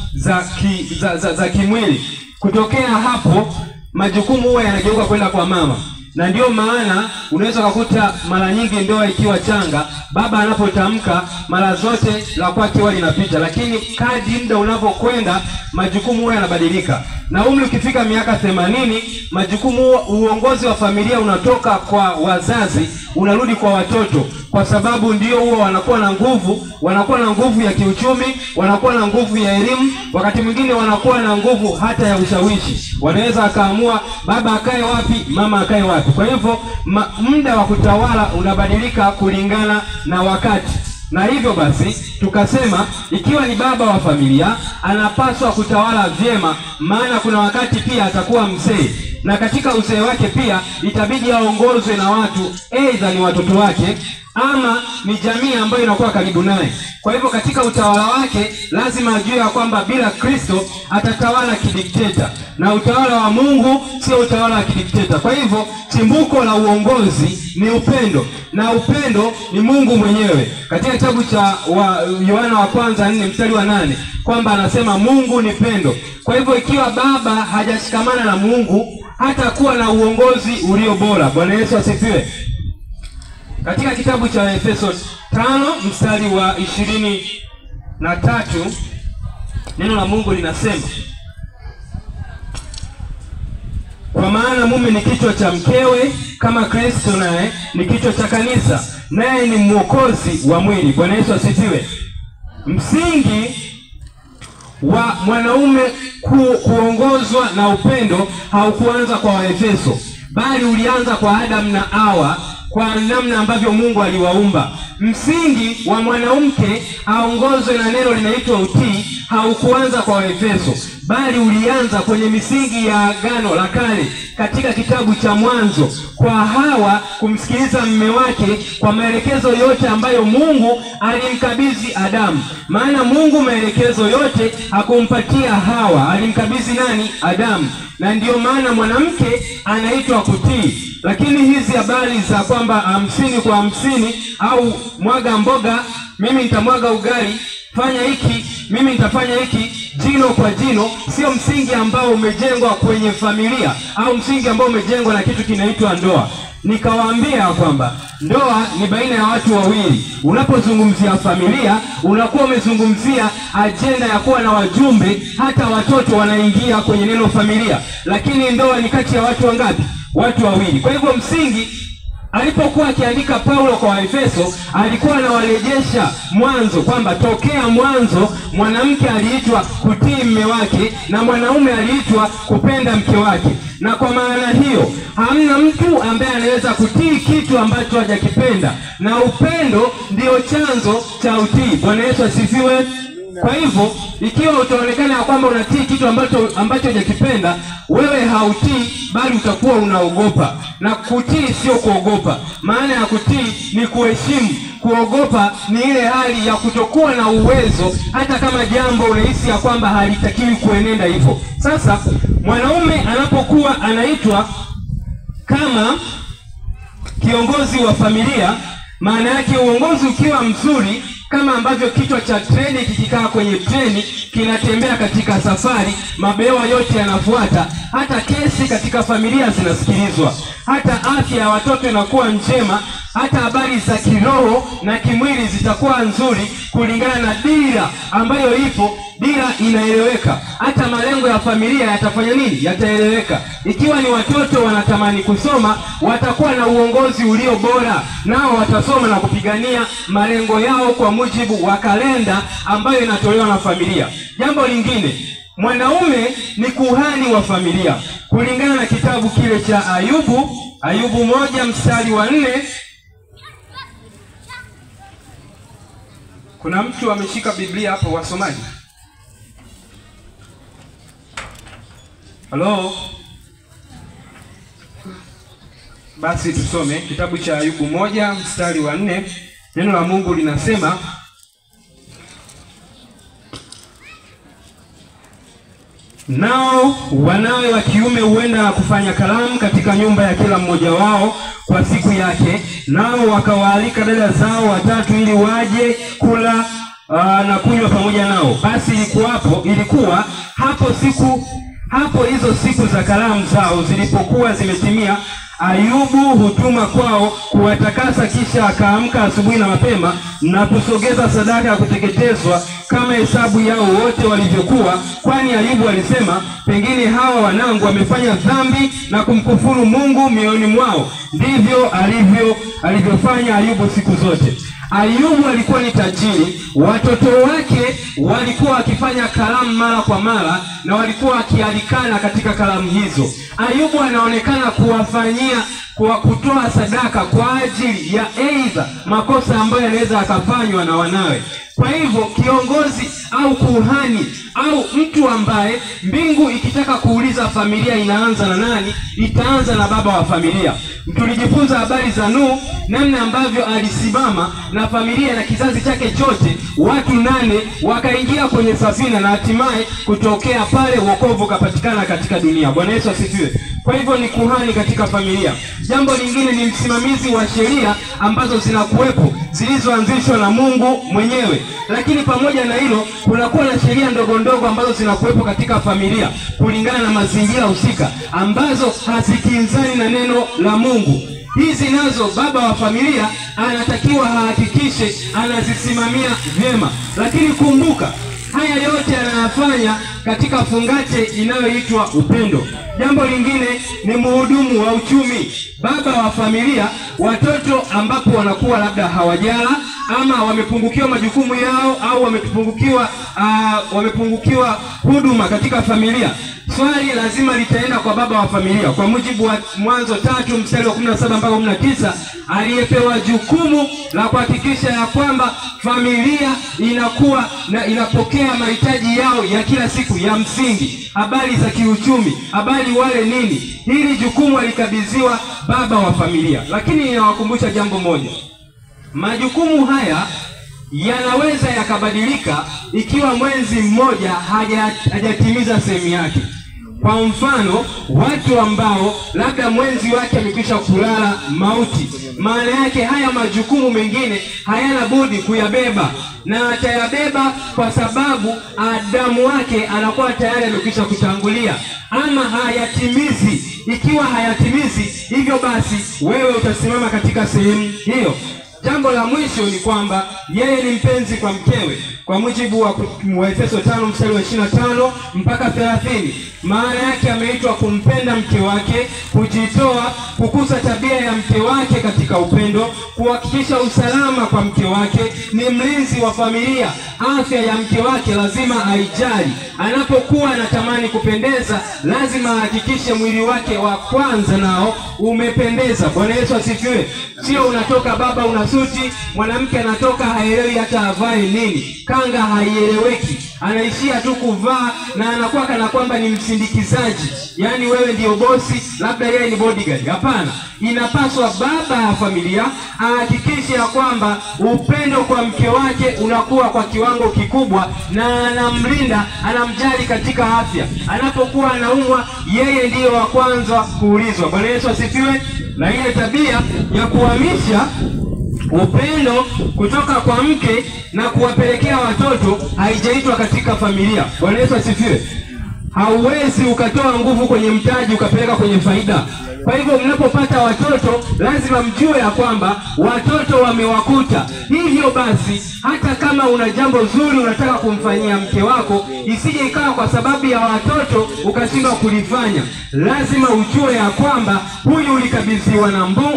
za kimwili. Kutokea hapo majukumu huwa yanageuka kwenda kwa mama, na ndio maana unaweza kukuta mara nyingi ndoa ikiwa changa, baba anapotamka mara zote la kwake huwa linapita, lakini kadri muda unapokwenda majukumu huwa yanabadilika, na umri ukifika miaka 80 majukumu, uongozi wa familia unatoka kwa wazazi unarudi kwa watoto, kwa sababu ndio huwa wanakuwa na nguvu ya kiuchumi, wanakuwa na nguvu ya elimu, wakati mwingine wanakuwa na nguvu hata ya ushawishi. Wanaweza akaamua baba akae wapi, mama akae wapi. Kwa hivyo muda wa kutawala unabadilika kulingana na wakati. Na hivyo basi tukasema ikiwa ni baba wa familia anapaswa kutawala vyema, maana kuna wakati pia atakuwa mzee, na katika uzee wake pia itabidi aongozwe na watu, aidha ni watoto wake ama ni jamii ambayo inakuwa karibu naye. Kwa hivyo katika utawala wake lazima ajue ya kwamba bila Kristo atatawala kidikteta, na utawala wa Mungu sio utawala wa kidikteta. Kwa hivyo chimbuko la uongozi ni upendo, na upendo ni Mungu mwenyewe. Katika kitabu cha Yohana wa kwanza 4:8 kwamba anasema Mungu ni pendo. Kwa hivyo ikiwa baba hajashikamana na Mungu hata kuwa na uongozi ulio bora. Bwana Yesu asifiwe. Katika kitabu cha Efeso 5:23 neno la Mungu linasema, kwa maana mume ni kichwa cha mkewe kama Kristo naye ni kichwa cha kanisa, naye ni mwokozi wa mwili. Bwana Yesu asifiwe. Msingi wa mwanaume kuongozwa na upendo haukuanza kwa Waefeso, bali ulianza kwa Adam na Hawa, kwa namna ambavyo Mungu aliwaumba. Msingi wa mwanamke aongozwe na neno linaitwa utii haukuanza kwa Waefeso, bali ulianza kwenye misingi ya Agano la Kale katika kitabu cha Mwanzo, kwa Hawa kumsikiliza mume wake kwa maelekezo yote ambayo Mungu alimkabidhi Adamu. Maana Mungu maelekezo yote hakumpatia Hawa, alimkabidhi nani? Adamu. Na ndio maana mwanamke anaitwa kutii. Lakini hizi habari za kwamba 50 kwa 50 au mwaga mboga, mimi nitamwaga ugali, fanya hiki, mimi nitafanya hiki, jino kwa jino, sio msingi ambao umejengwa kwenye familia au msingi ambao umejengwa na kitu kinaitwa ndoa. Nikawaambia kwamba ndoa ni baina ya watu wawili. Unapozungumzia familia unakuwa umezungumzia ajenda ya kuwa na wajumbe, hata watoto wanaingia kwenye neno familia. Lakini ndoa ni kati ya watu wangapi? Watu wawili. Kwa hivyo msingi alipokuwa akiandika Paulo kwa Waefeso, alikuwa anawarejesha mwanzo kwamba tokea mwanzo mwanamke aliitwa kutii mume wake na mwanaume aliitwa kupenda mke wake. Na kwa maana hiyo hamna mtu ambaye anaweza kutii kitu ambacho hajakipenda, na upendo ndio chanzo cha utii. Bwana Yesu asifiwe. Kwa hivyo ikiwa utaonekana kwamba unatii kitu ambacho hujakipenda, wewe hautii bali utakuwa unaogopa. Na kutii sio kuogopa. Maana ya kutii ni kuheshimu. Kuogopa ni ile hali ya kutokuwa na uwezo hata kama jambo unahisi ya kwamba halitakiwi kuenenda hivyo. Sasa mwanaume anapokuwa anaitwa kama kiongozi wa familia, maana yake uongozi ukiwa mzuri, kama ambavyo kichwa cha treni kikikaa kwenye treni kinatembea katika safari, mabewa yote yanafuata, hata kesi katika familia zinasikilizwa, hata afya ya watoto inakuwa njema, hata habari za kiroho na kimwili zitakuwa nzuri kulingana na dira ambayo ipo. Dira inaeleweka, hata malengo ya familia yatafanya nini? Yataeleweka. Ikiwa ni watoto wanatamani kusoma, watakuwa na uongozi ulio bora, nao watasoma na kupigania malengo yao kwa mujibu wa kalenda ambayo inatolewa na familia. Jambo lingine, mwanaume ni kuhani wa familia kulingana na kitabu kile cha Ayubu 1 mstari wa 4. Kuna mtu ameshika Biblia hapo, wasomaji? Halo? Basi tusome kitabu cha Ayubu 1 mstari wa 4. Neno la Mungu linasema, nao wanawe wa kiume huenda kufanya karamu katika nyumba ya kila mmoja wao kwa siku yake, nao wakawaalika dada zao watatu ili waje kula na kunywa pamoja nao. Basi ilikuwa hapo hizo siku za karamu zao zilipokuwa zimetimia, Ayubu hutuma kwao kuwatakasa, kisha akaamka asubuhi na mapema na kusogeza sadaka ya kuteketezwa kama hesabu yao wote walivyokuwa, kwani Ayubu alisema, pengine hawa wanangu wamefanya dhambi na kumkufuru Mungu mioyoni mwao. Ndivyo alivyofanya Ayubu siku zote. Ayubu alikuwa ni tajiri, watoto wake walikuwa wakifanya karamu mara kwa mara na walikuwa wakialikana katika karamu hizo. Ayubu anaonekana kutoa sadaka kwa ajili ya aidha makosa ambayo yanaweza akafanywa na wanawe. Kwa hivyo kiongozi au kuhani au mtu ambaye mbingu ikitaka kuuliza familia inaanza na nani, itaanza na baba wa familia. Tulijifunza habari za Nuhu, namna ambavyo alisimama na familia na kizazi chake chote, watu 8 wakaingia kwenye safina na hatimaye kutokea pale wokovu kapatikana katika dunia. Bwana Yesu asifiwe. Kwa hivyo ni kuhani katika familia. Jambo lingine ni msimamizi wa sheria ambazo zinakuwepo, zilizoanzishwa na Mungu mwenyewe. Lakini pamoja na hilo, kunakuwa na sheria ndogo ndogo ambazo zinakuwepo katika familia kulingana na mazingira husika, ambazo hazikinzani na neno la Mungu. Hizi nazo baba wa familia anatakiwa hakikishe anazisimamia vyema. Lakini kumbuka, haya yote anayafanya katika fungate inayoitwa upendo. Jambo lingine ni mhudumu wa uchumi, baba wa familia. Watoto ambapo wanakuwa labda hawajala ama wamepungukiwa majukumu yao au wamepungukiwa huduma katika familia, swali lazima litaenda kwa baba wa familia. Kwa mujibu wa Mwanzo 3 mstari wa 17 mpaka 19, aliyepewa jukumu la kuhakikisha ya kwamba familia inakuwa na inapokea mahitaji yao ya kila siku ya msingi, habari za kiuchumi, habari wale nini. Hili jukumu alikabidhiwa baba wa familia. Lakini ninawakumbusha jambo moja, majukumu haya yanaweza yakabadilika ikiwa mwenzi mmoja hajatimiza sehemu yake. Kwa mfano, watu ambao labda mwenzi wake amekwisha kulala mauti, maana yake haya majukumu mengine hayana budi kuyabeba, na atayabeba kwa sababu Adamu wake anakuwa tayari amekwisha kutangulia, ama hayatimizi. Ikiwa hayatimizi, hivyo basi wewe utasimama katika sehemu hiyo. Jambo la mwisho ni kwamba yeye ni mpenzi kwa mkewe. kwa mujibu wa Efeso 5 mstari wa 25 mpaka 30. Maana yake ameitwa kumpenda mke wake, kujitoa, kukuza tabia ya mke wake katika upendo, kuhakikisha usalama kwa mke wake, ni mlinzi wa familia. Afya ya mke wake lazima aijali. Anapokuwa anatamani kupendeza, lazima ahakikishe mwili wake wa kwanza nao umependeza. Bwana Yesu asifiwe. Sio unatoka baba una suti, mwanamke anatoka haelewi hata avae nini. Kanga haieleweki. Anaishia tu kuvaa na anakuwa kana kwamba ni msindikizaji. Yaani wewe ndio bosi, labda yeye ni bodyguard. Hapana. Inapaswa baba ya familia ahakikishe ya kwamba upendo kwa mke wake unakuwa kwa kiwango kikubwa na anamlinda, anamjali katika afya. Anapokuwa anaumwa, yeye ndiyo wa kwanza kuulizwa. Bwana Yesu asifiwe. Na ile tabia ya kuhamisha upendo kutoka kwa mke na kuwapelekea watoto haijaitwa katika familia. Bwana Yesu asifiwe. Hauwezi ukatoa nguvu kwenye mtaji ukapeleka kwenye faida. Kwa hivyo mnapopata watoto lazima mjue ya kwamba watoto wamewakuta. Hivyo basi hata kama una jambo zuri unataka kumfanyia mke wako, isije ikawa kwa sababu ya watoto ukashindwa kulifanya. Lazima ujue ya kwamba huyu ulikabidhiwa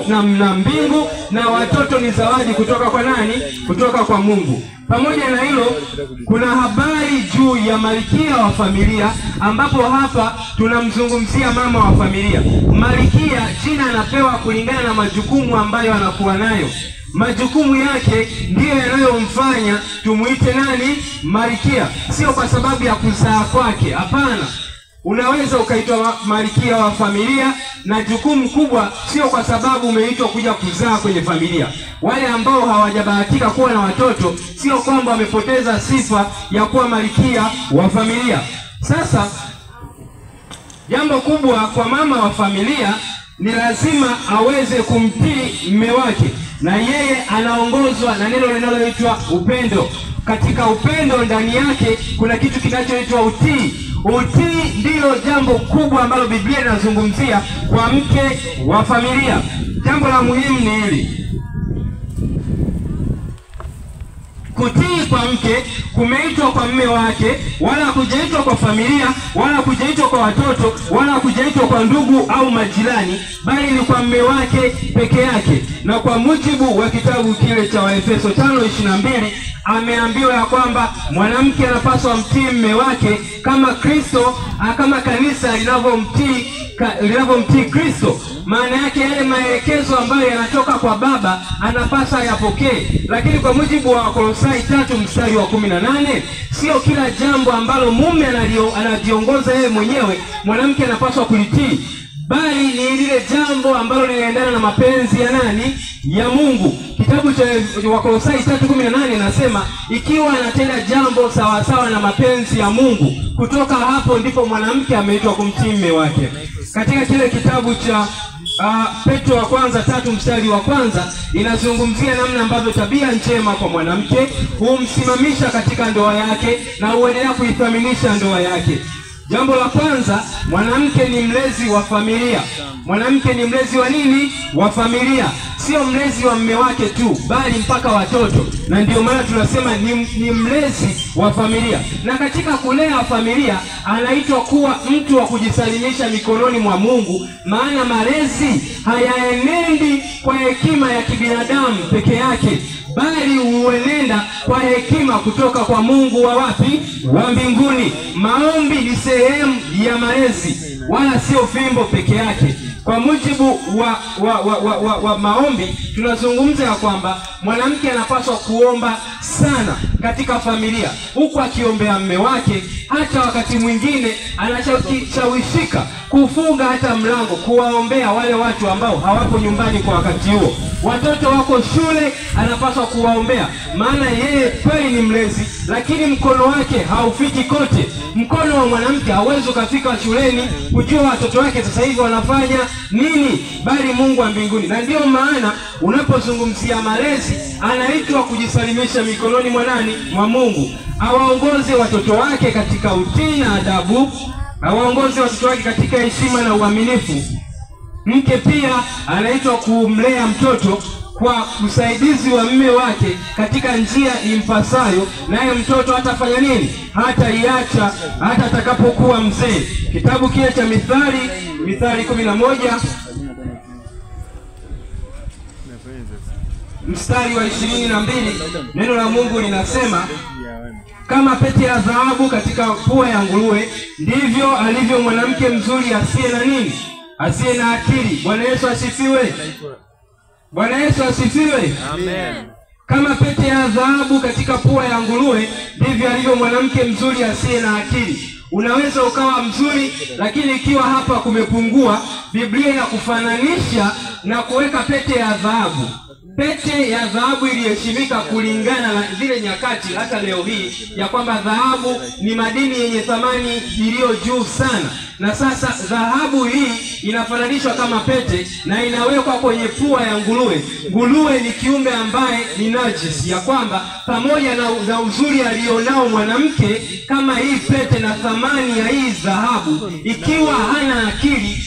na mbingu na watoto ni zawadi kutoka kwa nani? Kutoka kwa Mungu. Pamoja na hilo, kuna habari juu ya malkia wa familia, ambapo hapa tunamzungumzia mama wa familia. Malkia jina anapewa kulingana na majukumu ambayo anakuwa nayo. Majukumu yake ndiyo yanayomfanya tumuite nani? Malkia. Sio kwa sababu ya kuzaa kwake, hapana. Unaweza ukaitwa malkia wa familia na jukumu kubwa sio kwa sababu umeitwa kuja kuzaa kwenye familia. Wale ambao hawajabahatika kuwa na watoto sio kwamba wamepoteza sifa ya kuwa malkia wa familia. Sasa jambo kubwa kwa mama wa familia ni lazima aweze kumtii mume wake, na yeye anaongozwa na neno linaloitwa upendo. Katika upendo ndani yake kuna kitu kinachoitwa utii. Utii ndilo jambo kubwa ambalo Biblia inazungumzia kwa mke wa familia. Jambo la muhimu ni hili: kutii kwa mke kumeitwa kwa mume wake, wala kujaitwa kwa familia, wala kujaitwa kwa watoto, wala kujaitwa kwa ndugu au majirani, bali ni kwa mume wake peke yake. Na kwa mujibu wa kitabu kile cha Efeso 5:22 ameambiwa ya kwamba mwanamke anapaswa mtii mume wake kama Kristo, kama kanisa linavyomtii Kristo. Maana yake yale maelekezo ambayo yanatoka kwa baba anapaswa yapokee. Lakini kwa mujibu wa Kolosai 3 mstari wa 18, sio kila jambo ambalo mume anajiongoza yeye mwenyewe mwanamke anapaswa kulitii, bali ni lile jambo ambalo linaendana na mapenzi ya nani? Ya Mungu. Kitabu cha Wakolosai 3:18 inasema ikiwa anatenda jambo sawa sawa na mapenzi ya Mungu, kutoka hapo ndipo mwanamke ameitwa kumtii mume wake. Katika kile kitabu cha Petro wa kwanza 3 mstari wa 1 inazungumzia namna ambavyo tabia njema kwa mwanamke humsimamisha katika ndoa yake na huendelea kuithaminisha ndoa yake. Jambo la kwanza, mwanamke ni mlezi wa familia. Mwanamke ni mlezi wa nini? Wa familia. Sio mlezi wa mume wake tu, bali mpaka watoto. Na ndio maana tunasema ni mlezi wa familia. Na katika kulea familia anaitwa kuwa mtu wa kujisalimisha mikononi mwa Mungu, maana malezi hayaenendi kwa hekima ya kibinadamu peke yake, bali huenenda kwa hekima kutoka kwa Mungu wa wapi? Wa mbinguni. Maombi ni sehemu ya malezi, wala sio fimbo peke yake. Kwa mujibu wa maombi tunazungumza ya kwamba mwanamke anapaswa kuomba sana katika familia, huku akiombea mume wake. Hata wakati mwingine anashawishika kufunga hata mlango kuwaombea wale watu ambao hawapo nyumbani kwa wakati huo. Watoto wako shule, anapaswa kuwaombea, maana yeye kweli ni mlezi, lakini mkono wake haufiki kote. Mkono wa mwanamke hauwezi kufika shuleni kujua watoto wake sasa hivi wanafanya nini, bali Mungu wa mbinguni. Na ndio maana unapozungumzia malezi anaitwa kujisalimisha mikononi mwa nani? Mwa Mungu. Awaongoze watoto wake katika utii na adabu, awaongoze watoto wake katika heshima na uaminifu. Mke pia anaitwa kumlea mtoto kwa usaidizi wa mume wake katika njia impasayo, naye mtoto hatafanya nini? Hataiacha hata atakapokuwa mzee. Kitabu kile cha Mithali 11 mstari wa 22, neno la Mungu linasema, kama pete ya dhahabu katika pua ya nguruwe, ndivyo alivyo mwanamke mzuri asiye na nini? Asiye na akili. Bwana Yesu asifiwe. Bwana Yesu asifiwe. Amen. Kama pete ya dhahabu katika pua ya nguruwe, ndivyo alivyo mwanamke mzuri asiye na akili. Unaweza ukawa mzuri, lakini ikiwa hapa kumepungua, Biblia inakufananisha na kuweka pete ya dhahabu. Pete ya dhahabu iliheshimika kulingana na zile nyakati, hata leo hii, ya kwamba dhahabu ni madini yenye thamani iliyo juu sana. Na sasa dhahabu hii inafananishwa kama pete na inawekwa kwenye pua ya nguruwe. Nguruwe ni kiumbe ambaye ni najisi, ya kwamba pamoja na uzuri alionao mwanamke kama hii pete na thamani ya hii dhahabu, ikiwa hana akili,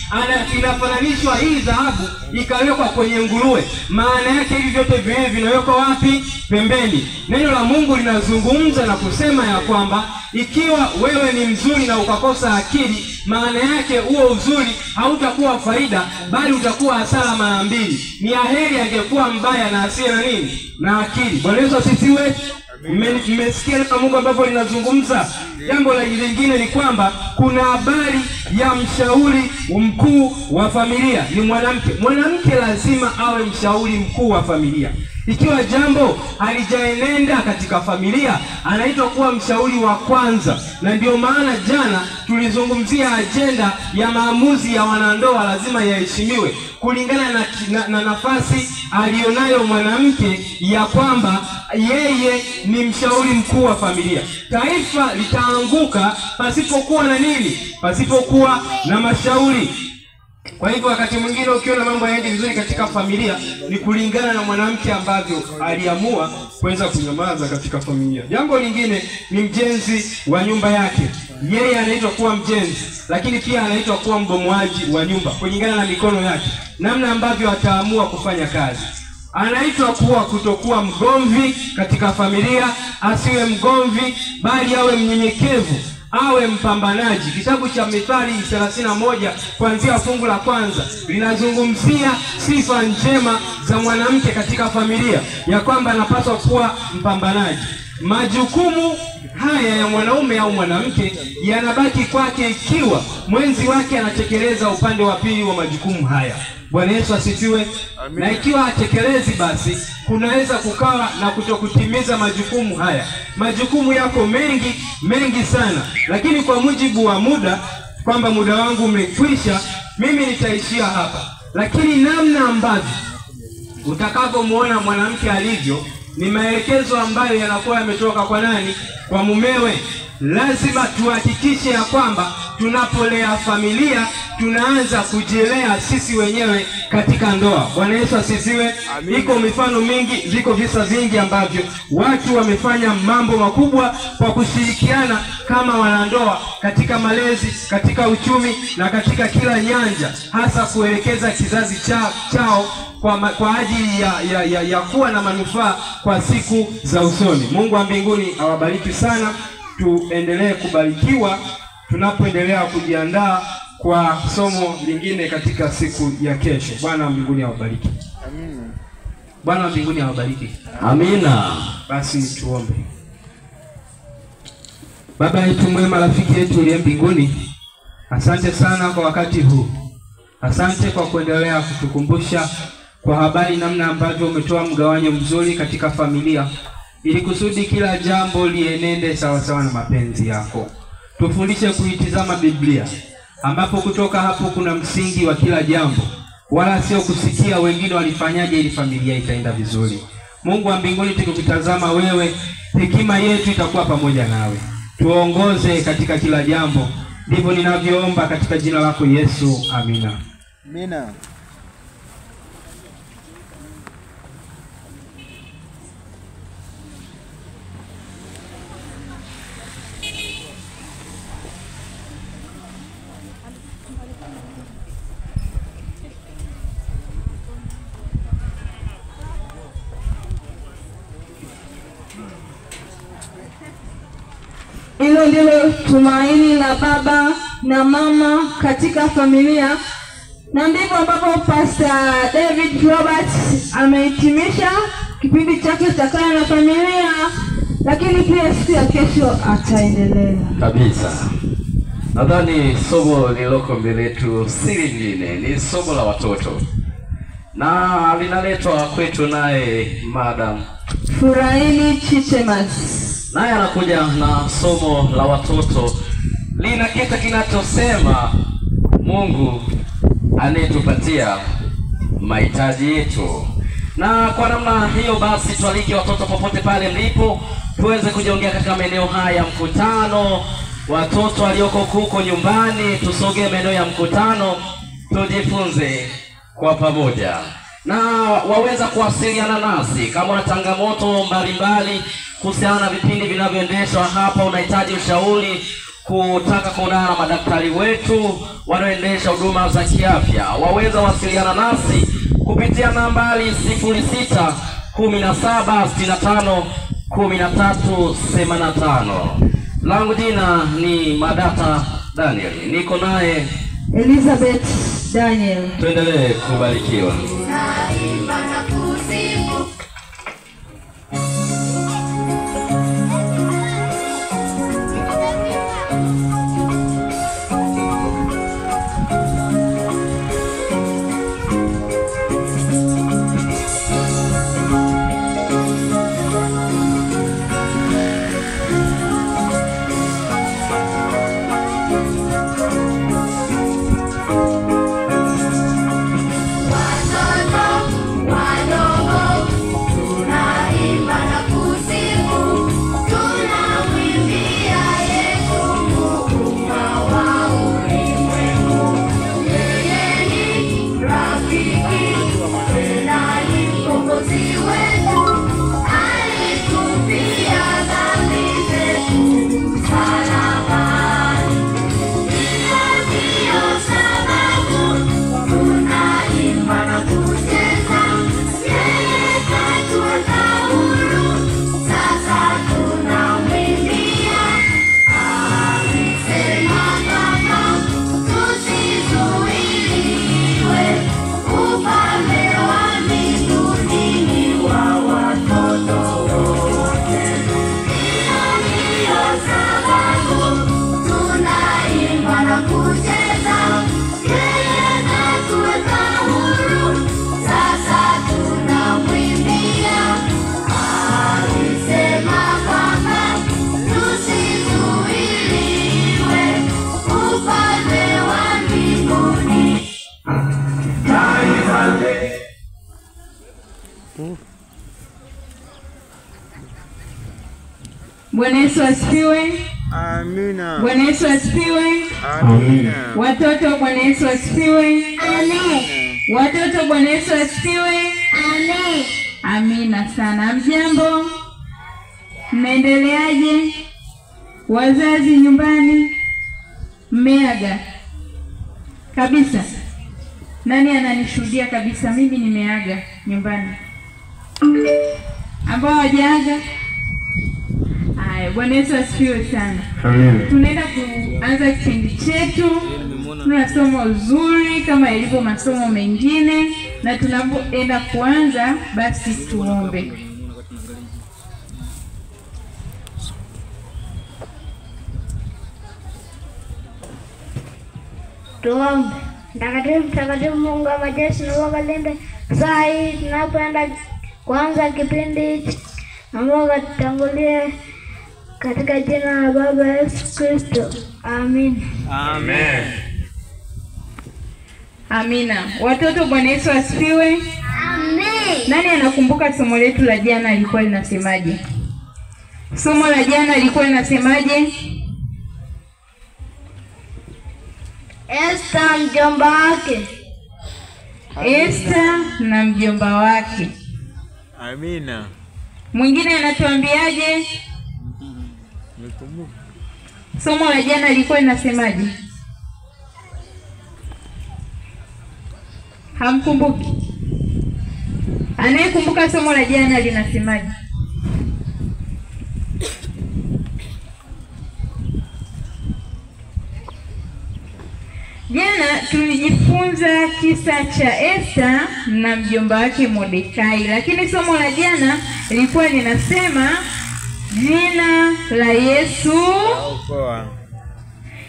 inafananishwa hii dhahabu ikawekwa kwenye nguruwe. Maana yake hivi vyote viwili vinawekwa wapi? Pembeni. Neno la Mungu linazungumza na kusema ya kwamba ikiwa wewe ni mzuri na ukakosa akili, maana yake huo uzuri hautakuwa faida, bali utakuwa hasara mara mbili. Ni aheri angekuwa mbaya na asiye na nini? Na akili. Bwana Yesu asifiwe. Mmesikia neno la Mungu ambapo linazungumza. Jambo la lingine ni kwamba kuna habari ya mshauri mkuu wa familia, ni mwanamke. Mwanamke lazima awe mshauri mkuu wa familia. Ikiwa jambo halijaenenda katika familia, anaitwa kuwa mshauri wa kwanza. Na ndio maana jana tulizungumzia ajenda ya maamuzi ya wanandoa lazima yaheshimiwe kulingana na nafasi alionayo mwanamke, ya kwamba yeye ni mshauri mkuu wa familia. Taifa litaanguka pasipokuwa na nini? Pasipokuwa na mashauri. Kwa hivyo wakati mwingine ukiona mambo yaendi vizuri katika familia, ni kulingana na mwanamke ambavyo aliamua kuweza kunyamaza katika familia. Jambo lingine ni mjenzi wa nyumba yake. Yeye anaitwa kuwa mjenzi, lakini pia anaitwa kuwa mbomoaji wa nyumba kulingana na mikono yake, namna ambavyo ataamua kufanya kazi. Anaitwa kuwa kutokuwa mgomvi katika familia, asiwe mgomvi bali awe mnyenyekevu, awe mpambanaji. Kitabu cha Mithali 31 kuanzia fungu la kwanza linazungumzia sifa njema za mwanamke katika familia, ya kwamba anapaswa kuwa mpambanaji. Majukumu haya ya mwanaume au mwanamke yanabaki kwake ikiwa mwenzi wake anatekeleza upande wa pili wa majukumu haya. Bwana Yesu asifiwe. Na ikiwa hatekelezi, basi kunaweza kukawa na kutokutimiza majukumu haya. Majukumu yako mengi sana, lakini kwa mujibu wa muda, kwamba muda wangu umekwisha, mimi nitaishia hapa. Lakini namna ambavyo utakavyomuona mwanamke alivyo ni maelekezo ambayo yanakuwa yametoka kwa nani? Kwa mumewe. Lazima tuhakikishe ya kwamba tunapolea familia tunaanza kujilea sisi wenyewe katika ndoa. Bwana Yesu asifiwe. Iko mifano mingi, ziko visa vingi ambavyo watu wamefanya mambo makubwa kwa kushirikiana kama wanandoa katika malezi, katika uchumi na katika kila nyanja, hasa kuelekeza kizazi chao kwa ajili ya kuwa na manufaa kwa siku za usoni. Mungu wa mbinguni awabariki sana. Tuendelee kubarikiwa tunapoendelea kujiandaa kwa somo lingine katika siku ya kesho. Bwana mbinguni awabariki. Amina. Bwana mbinguni awabariki. Amina. Basi tuombe. Baba yetu mwema, rafiki yetu uliye mbinguni, asante sana kwa wakati huu. Asante kwa kuendelea kutukumbusha kwa habari namna ambavyo umetoa mgawanyo mzuri katika familia, ili kusudi kila jambo lienende sawa sawa na mapenzi yako. Tufundishe kuitizama Biblia, ambapo kutoka hapo kuna msingi wa kila jambo, wala sio kusikia wengine walifanyaje ili familia itaenda vizuri. Mungu wa mbinguni, tukikutazama wewe, hekima yetu itakuwa pamoja nawe. Tuongoze katika kila jambo. Ndivyo ninavyoomba katika jina lako Yesu. Amina. Amina. ndilo tumaini la baba na mama katika familia, na ndivyo ambapo Pastor David Robert amehitimisha kipindi chake cha Kaya na Familia, lakini pia siku ya kesho ataendelea kabisa. Nadhani somo lililoko mbele yetu si lingine, ni somo la watoto, na linaletwa kwetu naye Madam Furahini Chichemas. Naye anakuja na somo la watoto, lina kitu kinachosema Mungu anayetupatia mahitaji yetu. Na kwa namna hiyo basi tualike watoto popote pale mlipo tuweze kujiongea katika maeneo haya ya mkutano. Watoto walioko huko nyumbani, tusogee maeneo ya mkutano, tujifunze kwa pamoja. Na waweza kuwasiliana nasi kama una changamoto mbalimbali kuhusiana na vipindi vinavyoendeshwa hapa, unahitaji ushauri, kutaka kuonana na madaktari wetu wanaoendesha huduma za kiafya, waweza wasiliana nasi kupitia nambari 0617651385. Langu jina ni Madata Daniel, niko naye Elizabeth Daniel. Tuendelee kubarikiwa. Bwana Yesu asifiwe. Amina. Bwana Yesu asifiwe. Amina. Watoto, Bwana Yesu asifiwe. Amen. Watoto, Bwana Yesu asifiwe. Amen. Amina sana. Mjambo? Mnaendeleaje? Wazazi nyumbani mmeaga kabisa? Nani ananishuhudia kabisa mimi nimeaga nyumbani? Ambao hawajaaga? Haya, Bwana Yesu asifiwe sana. Amen. Tunaenda kuanza kipindi chetu. Tuna somo zuri kama ilivyo masomo mengine, na tunapoenda kuanza basi tuombe. Tuombe. Mtakatifu Mungu wa majeshi, naomba linde saa hii tunapoenda kuanza kipindi hichi, naomba tutangulie katika jina la Baba Yesu Kristo. Amen. Amen. Amina. Watoto, Bwana Yesu asifiwe. Amen. Nani anakumbuka somo letu la jana lilikuwa linasemaje? Somo la jana lilikuwa linasemaje? Esther mjomba wake. Esther na mjomba wake. Amina. Mwingine anatuambiaje? Somo la jana lilikuwa linasemaje? Hamkumbuki? Anayekumbuka somo la jana linasemaje? Jana tulijifunza kisa cha Esther na mjomba wake Mordekai, lakini somo la jana lilikuwa linasema jina la Yesu Okoa.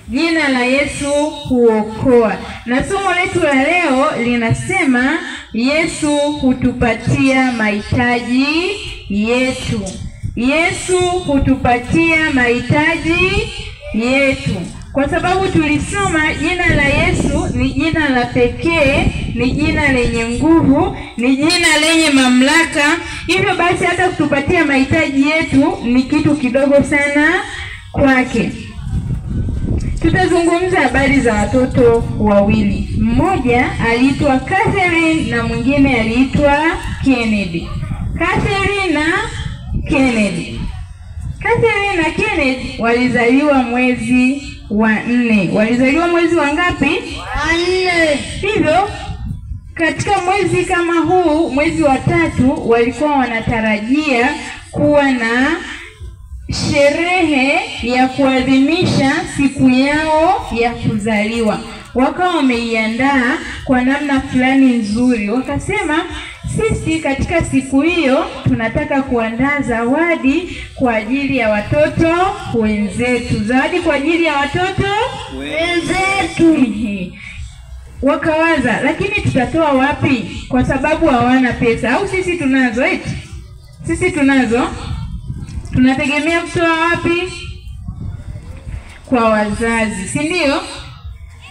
Jina la Yesu huokoa. Na somo letu la leo linasema Yesu hutupatia mahitaji yetu. Yesu hutupatia mahitaji yetu. Kwa sababu tulisoma jina la Yesu ni jina la pekee, ni jina lenye nguvu, ni jina lenye mamlaka. Hivyo basi hata kutupatia mahitaji yetu ni kitu kidogo sana kwake. Tutazungumza habari za watoto wawili. Mmoja aliitwa Catherine na mwingine aliitwa Kennedy. Catherine na Kennedy. Catherine na Kennedy walizaliwa mwezi wa 4. Walizaliwa mwezi wa ngapi? Wa 4. Hivyo katika mwezi kama huu, mwezi wa 3, walikuwa wanatarajia kuwa na sherehe ya kuadhimisha siku yao ya kuzaliwa. Wakawa wameiandaa kwa namna fulani nzuri. Wakasema sisi katika siku hiyo tunataka kuandaa zawadi kwa ajili ya watoto wenzetu. Zawadi kwa ajili ya watoto wenzetu. Wakawaza, lakini tutatoa wapi? Kwa sababu hawana pesa. Au sisi tunazo eti? Sisi tunazo. Tunategemea kutoa wapi? Kwa wazazi, si ndio?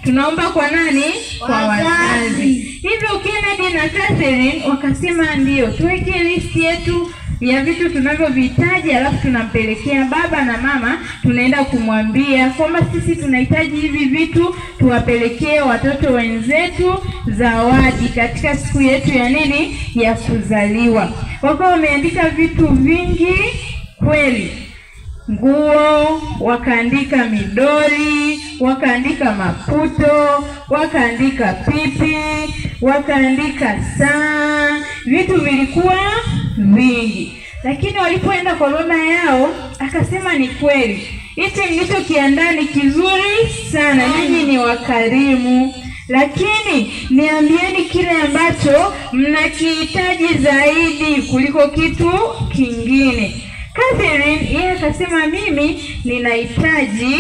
Tunaomba kwa nani? Kwa wazazi. Hivyo Kennedy na Catherine wakasema ndio, tuweke listi yetu ya vitu tunavyohitaji, alafu tunampelekea baba na mama, tunaenda kumwambia kwamba sisi tunahitaji hivi vitu, tuwapelekee watoto wenzetu zawadi katika siku yetu ya nini? Ya kuzaliwa. Wakawa wameandika vitu vingi kweli. Nguo, wakaandika midoli, wakaandika maputo, wakaandika pipi, wakaandika saa. Vitu vilikuwa vingi. Lakini walipoenda kwa baba yao, akasema ni kweli, hichi mlichokiandaa ni kizuri sana, ninyi ni wakarimu, lakini niambieni kile ambacho mnakihitaji zaidi kuliko kitu kingine. Catherine yeye akasema mimi ninahitaji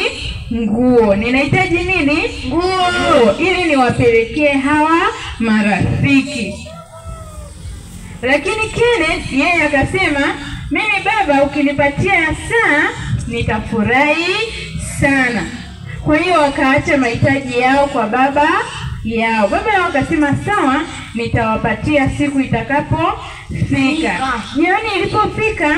nguo. Ninahitaji nini? Nguo, ili niwapelekee hawa marafiki. Lakini Kenneth yeye akasema mimi baba, ukinipatia saa nitafurahi sana. Kwa hiyo wakaacha mahitaji yao kwa baba yao. Baba yao akasema sawa, nitawapatia siku itakapofika. Jioni ilipofika,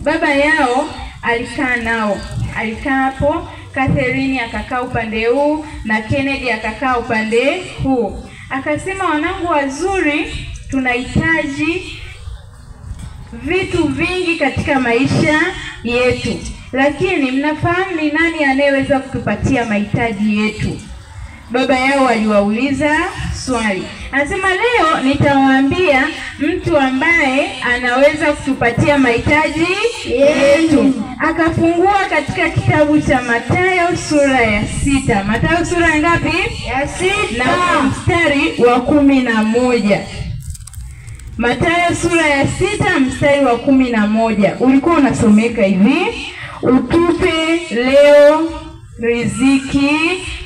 baba yao alikaa nao. Alikaa hapo, Catherine akakaa upande huu na Kennedy akakaa upande huu. Akasema wanangu wazuri, tunahitaji vitu vingi katika maisha yetu. Lakini mnafahamu ni nani anayeweza kutupatia mahitaji yetu? Baba yao aliwauliza swali. Anasema leo nitawaambia mtu ambaye anaweza kutupatia mahitaji yetu. Akafungua katika kitabu cha Mathayo sura ya 6. Mathayo sura ngapi? Ya 6. Na mstari wa 11. Mathayo sura ya 6 mstari wa 11. Ulikuwa unasomeka hivi: utupe leo riziki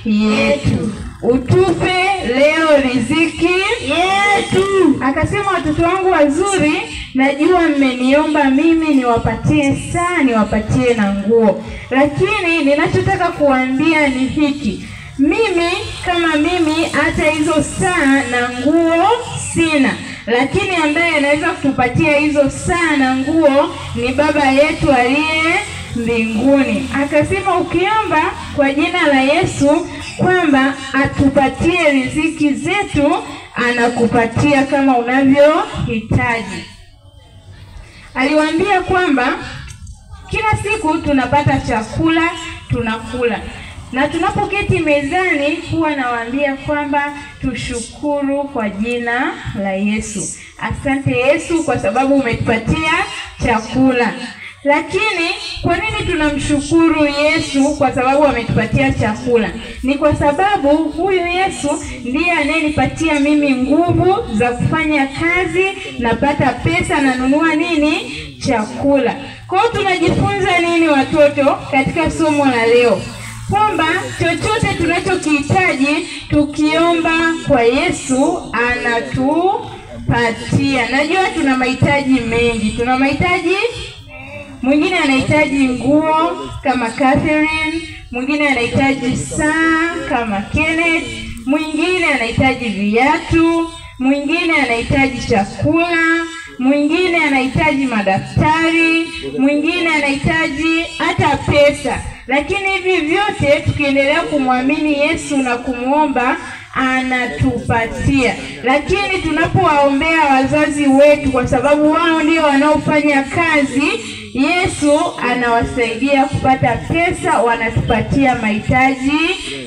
yetu. Utupe leo riziki yetu. Akasema watoto wangu wazuri, najua mmeniomba mimi niwapatie saa, niwapatie na nguo. Lakini ninachotaka kuambia ni hiki: mimi kama mimi hata hizo saa na nguo sina. Lakini ambaye anaweza kutupatia hizo saa na nguo ni Baba yetu aliye mbinguni. Akasema ukiomba kwa jina la Yesu kwamba atupatie riziki zetu, anakupatia kama unavyohitaji. Aliwaambia kwamba kila siku tunapata chakula, tunakula. Na tunapoketi mezani huwa nawaambia kwamba tushukuru kwa jina la Yesu. Asante Yesu kwa sababu umetupatia chakula. Lakini kwa nini tunamshukuru Yesu? Kwa sababu ametupatia chakula. Ni kwa sababu huyu Yesu ndiye anayenipatia mimi nguvu za kufanya kazi, napata pesa, nanunua nini? Chakula. Kwa hiyo tunajifunza nini watoto katika somo la leo? Kwamba chochote tunachokihitaji tukiomba kwa Yesu anatupatia. Najua tuna mahitaji mengi. Tuna mahitaji, mwingine anahitaji nguo kama Catherine, mwingine anahitaji saa kama Kenneth, mwingine anahitaji viatu, mwingine anahitaji chakula, mwingine anahitaji madaftari, mwingine anahitaji hata pesa. Lakini hivi vyote tukiendelea kumwamini Yesu na kumuomba anatupatia. Lakini tunapowaombea wazazi wetu, kwa sababu wao ndio wanaofanya kazi, Yesu anawasaidia kupata pesa, wanatupatia mahitaji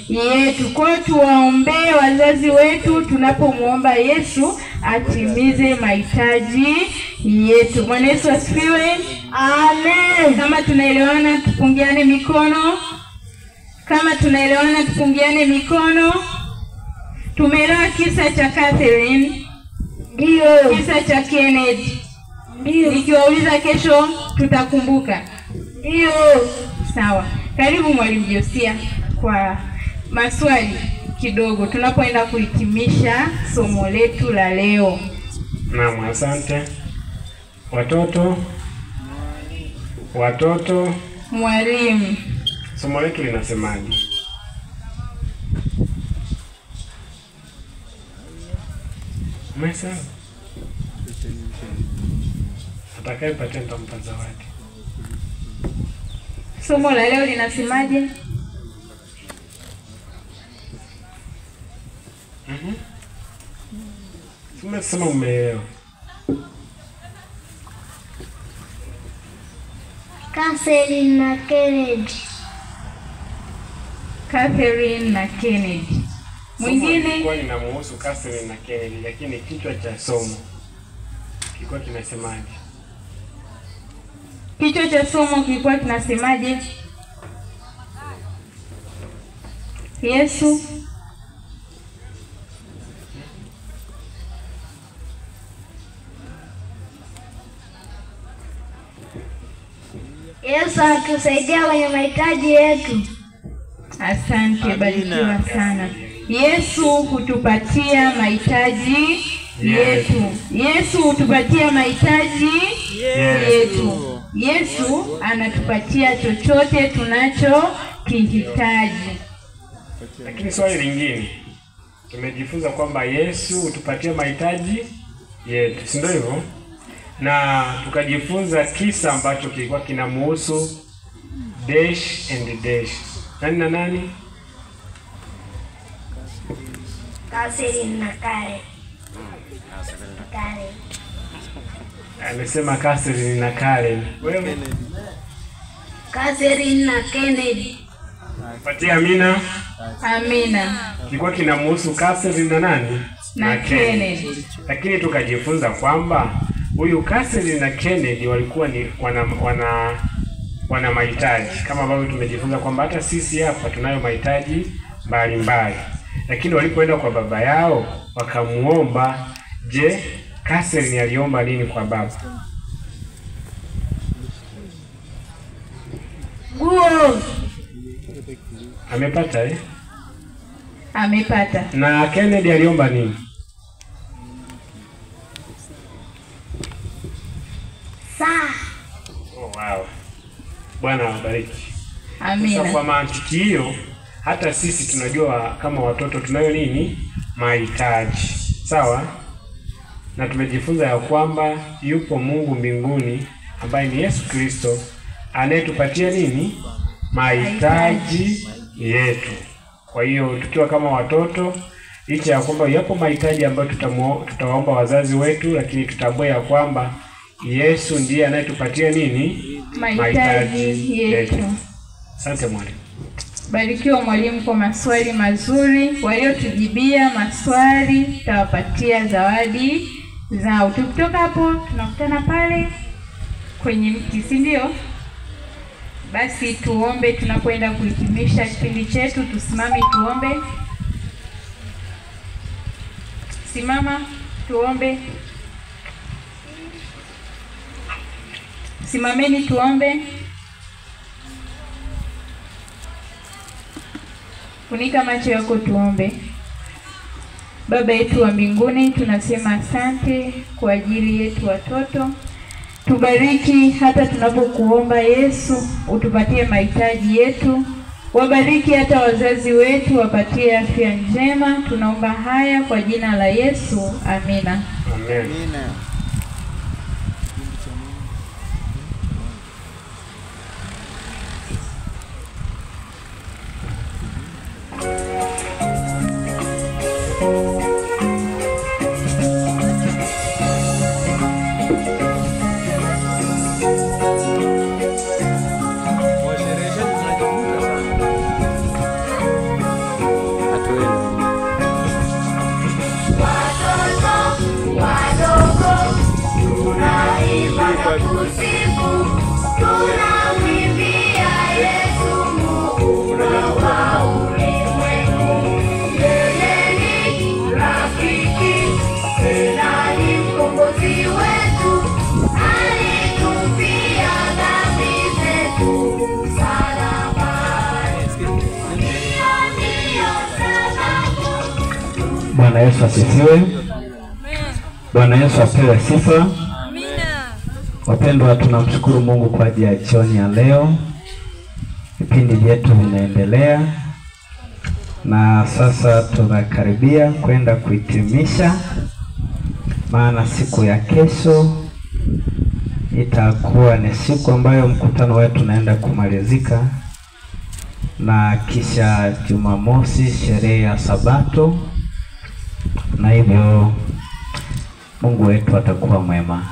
yetu. Kwa hiyo tuwaombee wazazi wetu tunapomuomba Yesu atimize mahitaji yetu. Bwana Yesu asifiwe. Amen. Kama tunaelewana tupungiane mikono. Kama tunaelewana tupungiane mikono. Tumeelewa kisa cha Catherine? Ndio. Kisa cha Kenneth? Ndio. Nikiwauliza kesho tutakumbuka? Ndio. Sawa. Karibu Mwalimu Josia kwa maswali kidogo tunapoenda kuhitimisha somo letu la leo. Naam, asante. Watoto, Mwalimu, somo letu linasemaje? Mesa atakayepatia nitampa zawadi. somo la leo linasemaje? Umesema umeelewa. Catherine na Kennedy. Catherine na Kennedy. Mwingine kwa linamhusu Catherine na Kennedy, lakini kichwa cha somo kilikuwa kinasemaje? Kichwa cha somo kilikuwa kinasemaje? Yesu Yesu atusaidia kwenye mahitaji yetu. Asante, barikiwa sana. Yesu hutupatia mahitaji yetu. Yesu hutupatia mahitaji yetu. Yesu anatupatia chochote tunachokihitaji. Lakini swali lingine, tumejifunza kwamba Yesu hutupatia mahitaji yetu, si ndio hivyo? Na tukajifunza kisa ambacho kilikuwa kinamhusu dash and dash. Nani na nani? Catherine na Karen. Amesema Catherine na Karen. Wewe? Catherine na Kennedy. Patia Amina. Amina. Kilikuwa kinamhusu Catherine na nani? Na Kennedy. Lakini tukajifunza kwamba huyu Catherine na Kennedy walikuwa ni wana mahitaji, kama ambavyo tumejifunza kwamba hata sisi hapa tunayo mahitaji mbalimbali. Lakini walipoenda kwa baba yao wakamuomba, je, Catherine aliomba nini kwa baba? Nguo. Amepata Amepata. Na Kennedy aliomba nini? Saa. Oh, wow. Bwana awabariki. Amina. Kwa mantiki hiyo, hata sisi tunajua kama watoto tunayo nini? Mahitaji. Sawa? Na tumejifunza ya kwamba yupo Mungu mbinguni ambaye ni Yesu Kristo anayetupatia nini? Mahitaji yetu. Kwa hiyo tukiwa kama watoto, licha ya kwamba yapo mahitaji ambayo tutawaomba wazazi wetu, lakini tutambue ya kwamba Yesu ndiye anayetupatia nini? Mahitaji yetu. Asante mwalimu. Barikiwa mwalimu kwa maswali mazuri. Waliotujibia maswali tutawapatia zawadi zao. Tukitoka hapo tunakutana pale kwenye mti, si ndio? Basi tuombe tunapoenda kuhitimisha kipindi chetu. Tusimame tuombe. Simama tuombe. Simameni tuombe. Funika macho yako tuombe. Baba yetu wa mbinguni, tunasema asante kwa ajili yetu watoto. Tubariki hata tunapokuomba Yesu, utupatie mahitaji yetu. Wabariki hata wazazi wetu, wapatie afya njema. Tunaomba haya kwa jina la Yesu. Amina. Amina. Bwana Yesu asifiwe. Bwana Yesu apewe sifa. Amina. Wapendwa, tunamshukuru Mungu kwa ajili ya jioni ya leo. Vipindi vyetu vinaendelea na sasa tunakaribia kwenda kuhitimisha, maana siku ya kesho itakuwa ni siku ambayo mkutano wetu unaenda kumalizika, na kisha Jumamosi sherehe ya Sabato, na hivyo Mungu wetu atakuwa mwema.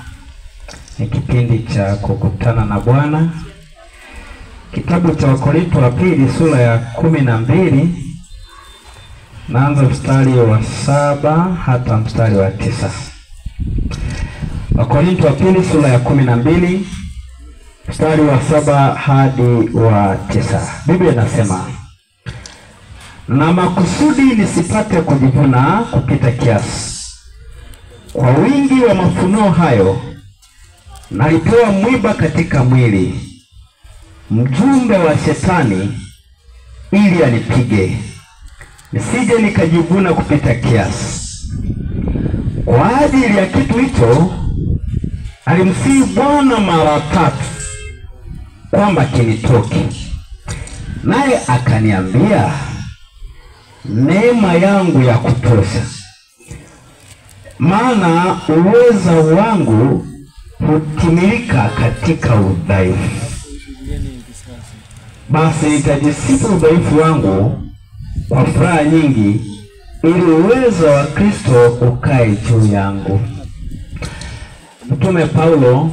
Ni kipindi cha kukutana na Bwana. Kitabu cha Wakorintho wa pili sura ya 12, naanza mstari wa 7 hata mstari wa 9. Wakorintho wa pili sura ya 12 mstari wa 7 hadi wa 9. Biblia inasema, na makusudi nisipate kujivuna kupita kiasi, kwa wingi wa mafunuo hayo nalipewa mwiba katika mwili, mjumbe wa Shetani, ili anipige, nisije nikajivuna kupita kiasi. Kwa ajili ya kitu hicho alimsihi Bwana mara 3 kwamba kinitoke, naye akaniambia, neema yangu ya kutosha, maana uweza wangu hutimilika katika udhaifu. Basi nitajisifu udhaifu wangu kwa furaha nyingi, ili uwezo wa Kristo ukae juu yangu. Mtume Paulo,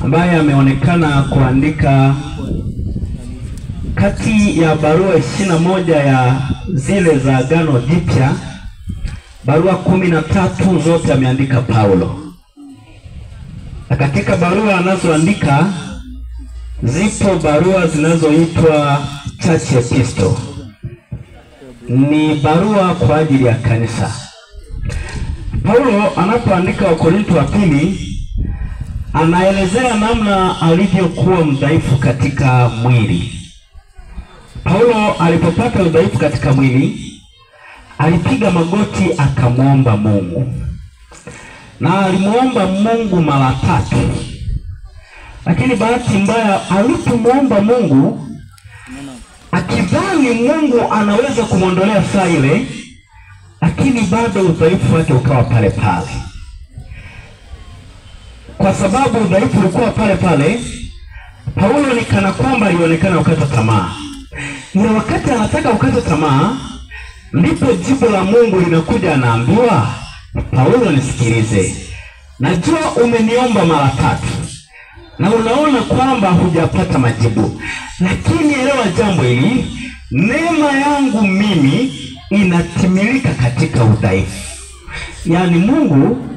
ambaye ameonekana kuandika kati ya barua 21 ya zile za Agano Jipya, barua 13 zote ameandika Paulo. Na katika barua anazoandika zipo barua zinazoitwa church epistle. Ni barua kwa ajili ya kanisa. Paulo anapoandika Wakorintho wa pili, anaelezea namna alivyokuwa mdhaifu katika mwili. Paulo alipopata udhaifu katika mwili, alipiga magoti akamwomba Mungu. Na alimuomba Mungu mara 3. Lakini bahati mbaya, alipomwomba Mungu akidhani Mungu anaweza kumwondolea saa ile, lakini bado udhaifu wake ukawa pale pale. Kwa sababu udhaifu ulikuwa pale pale, Paulo ni kana kwamba alionekana ukata tamaa. Na wakati anataka ukata tamaa, ndipo jibu la Mungu linakuja, anaambiwa, Paulo, nisikilize. Najua umeniomba mara 3 na unaona kwamba hujapata majibu, lakini elewa jambo hili, neema yangu mimi inatimilika katika udhaifu. Yaani Mungu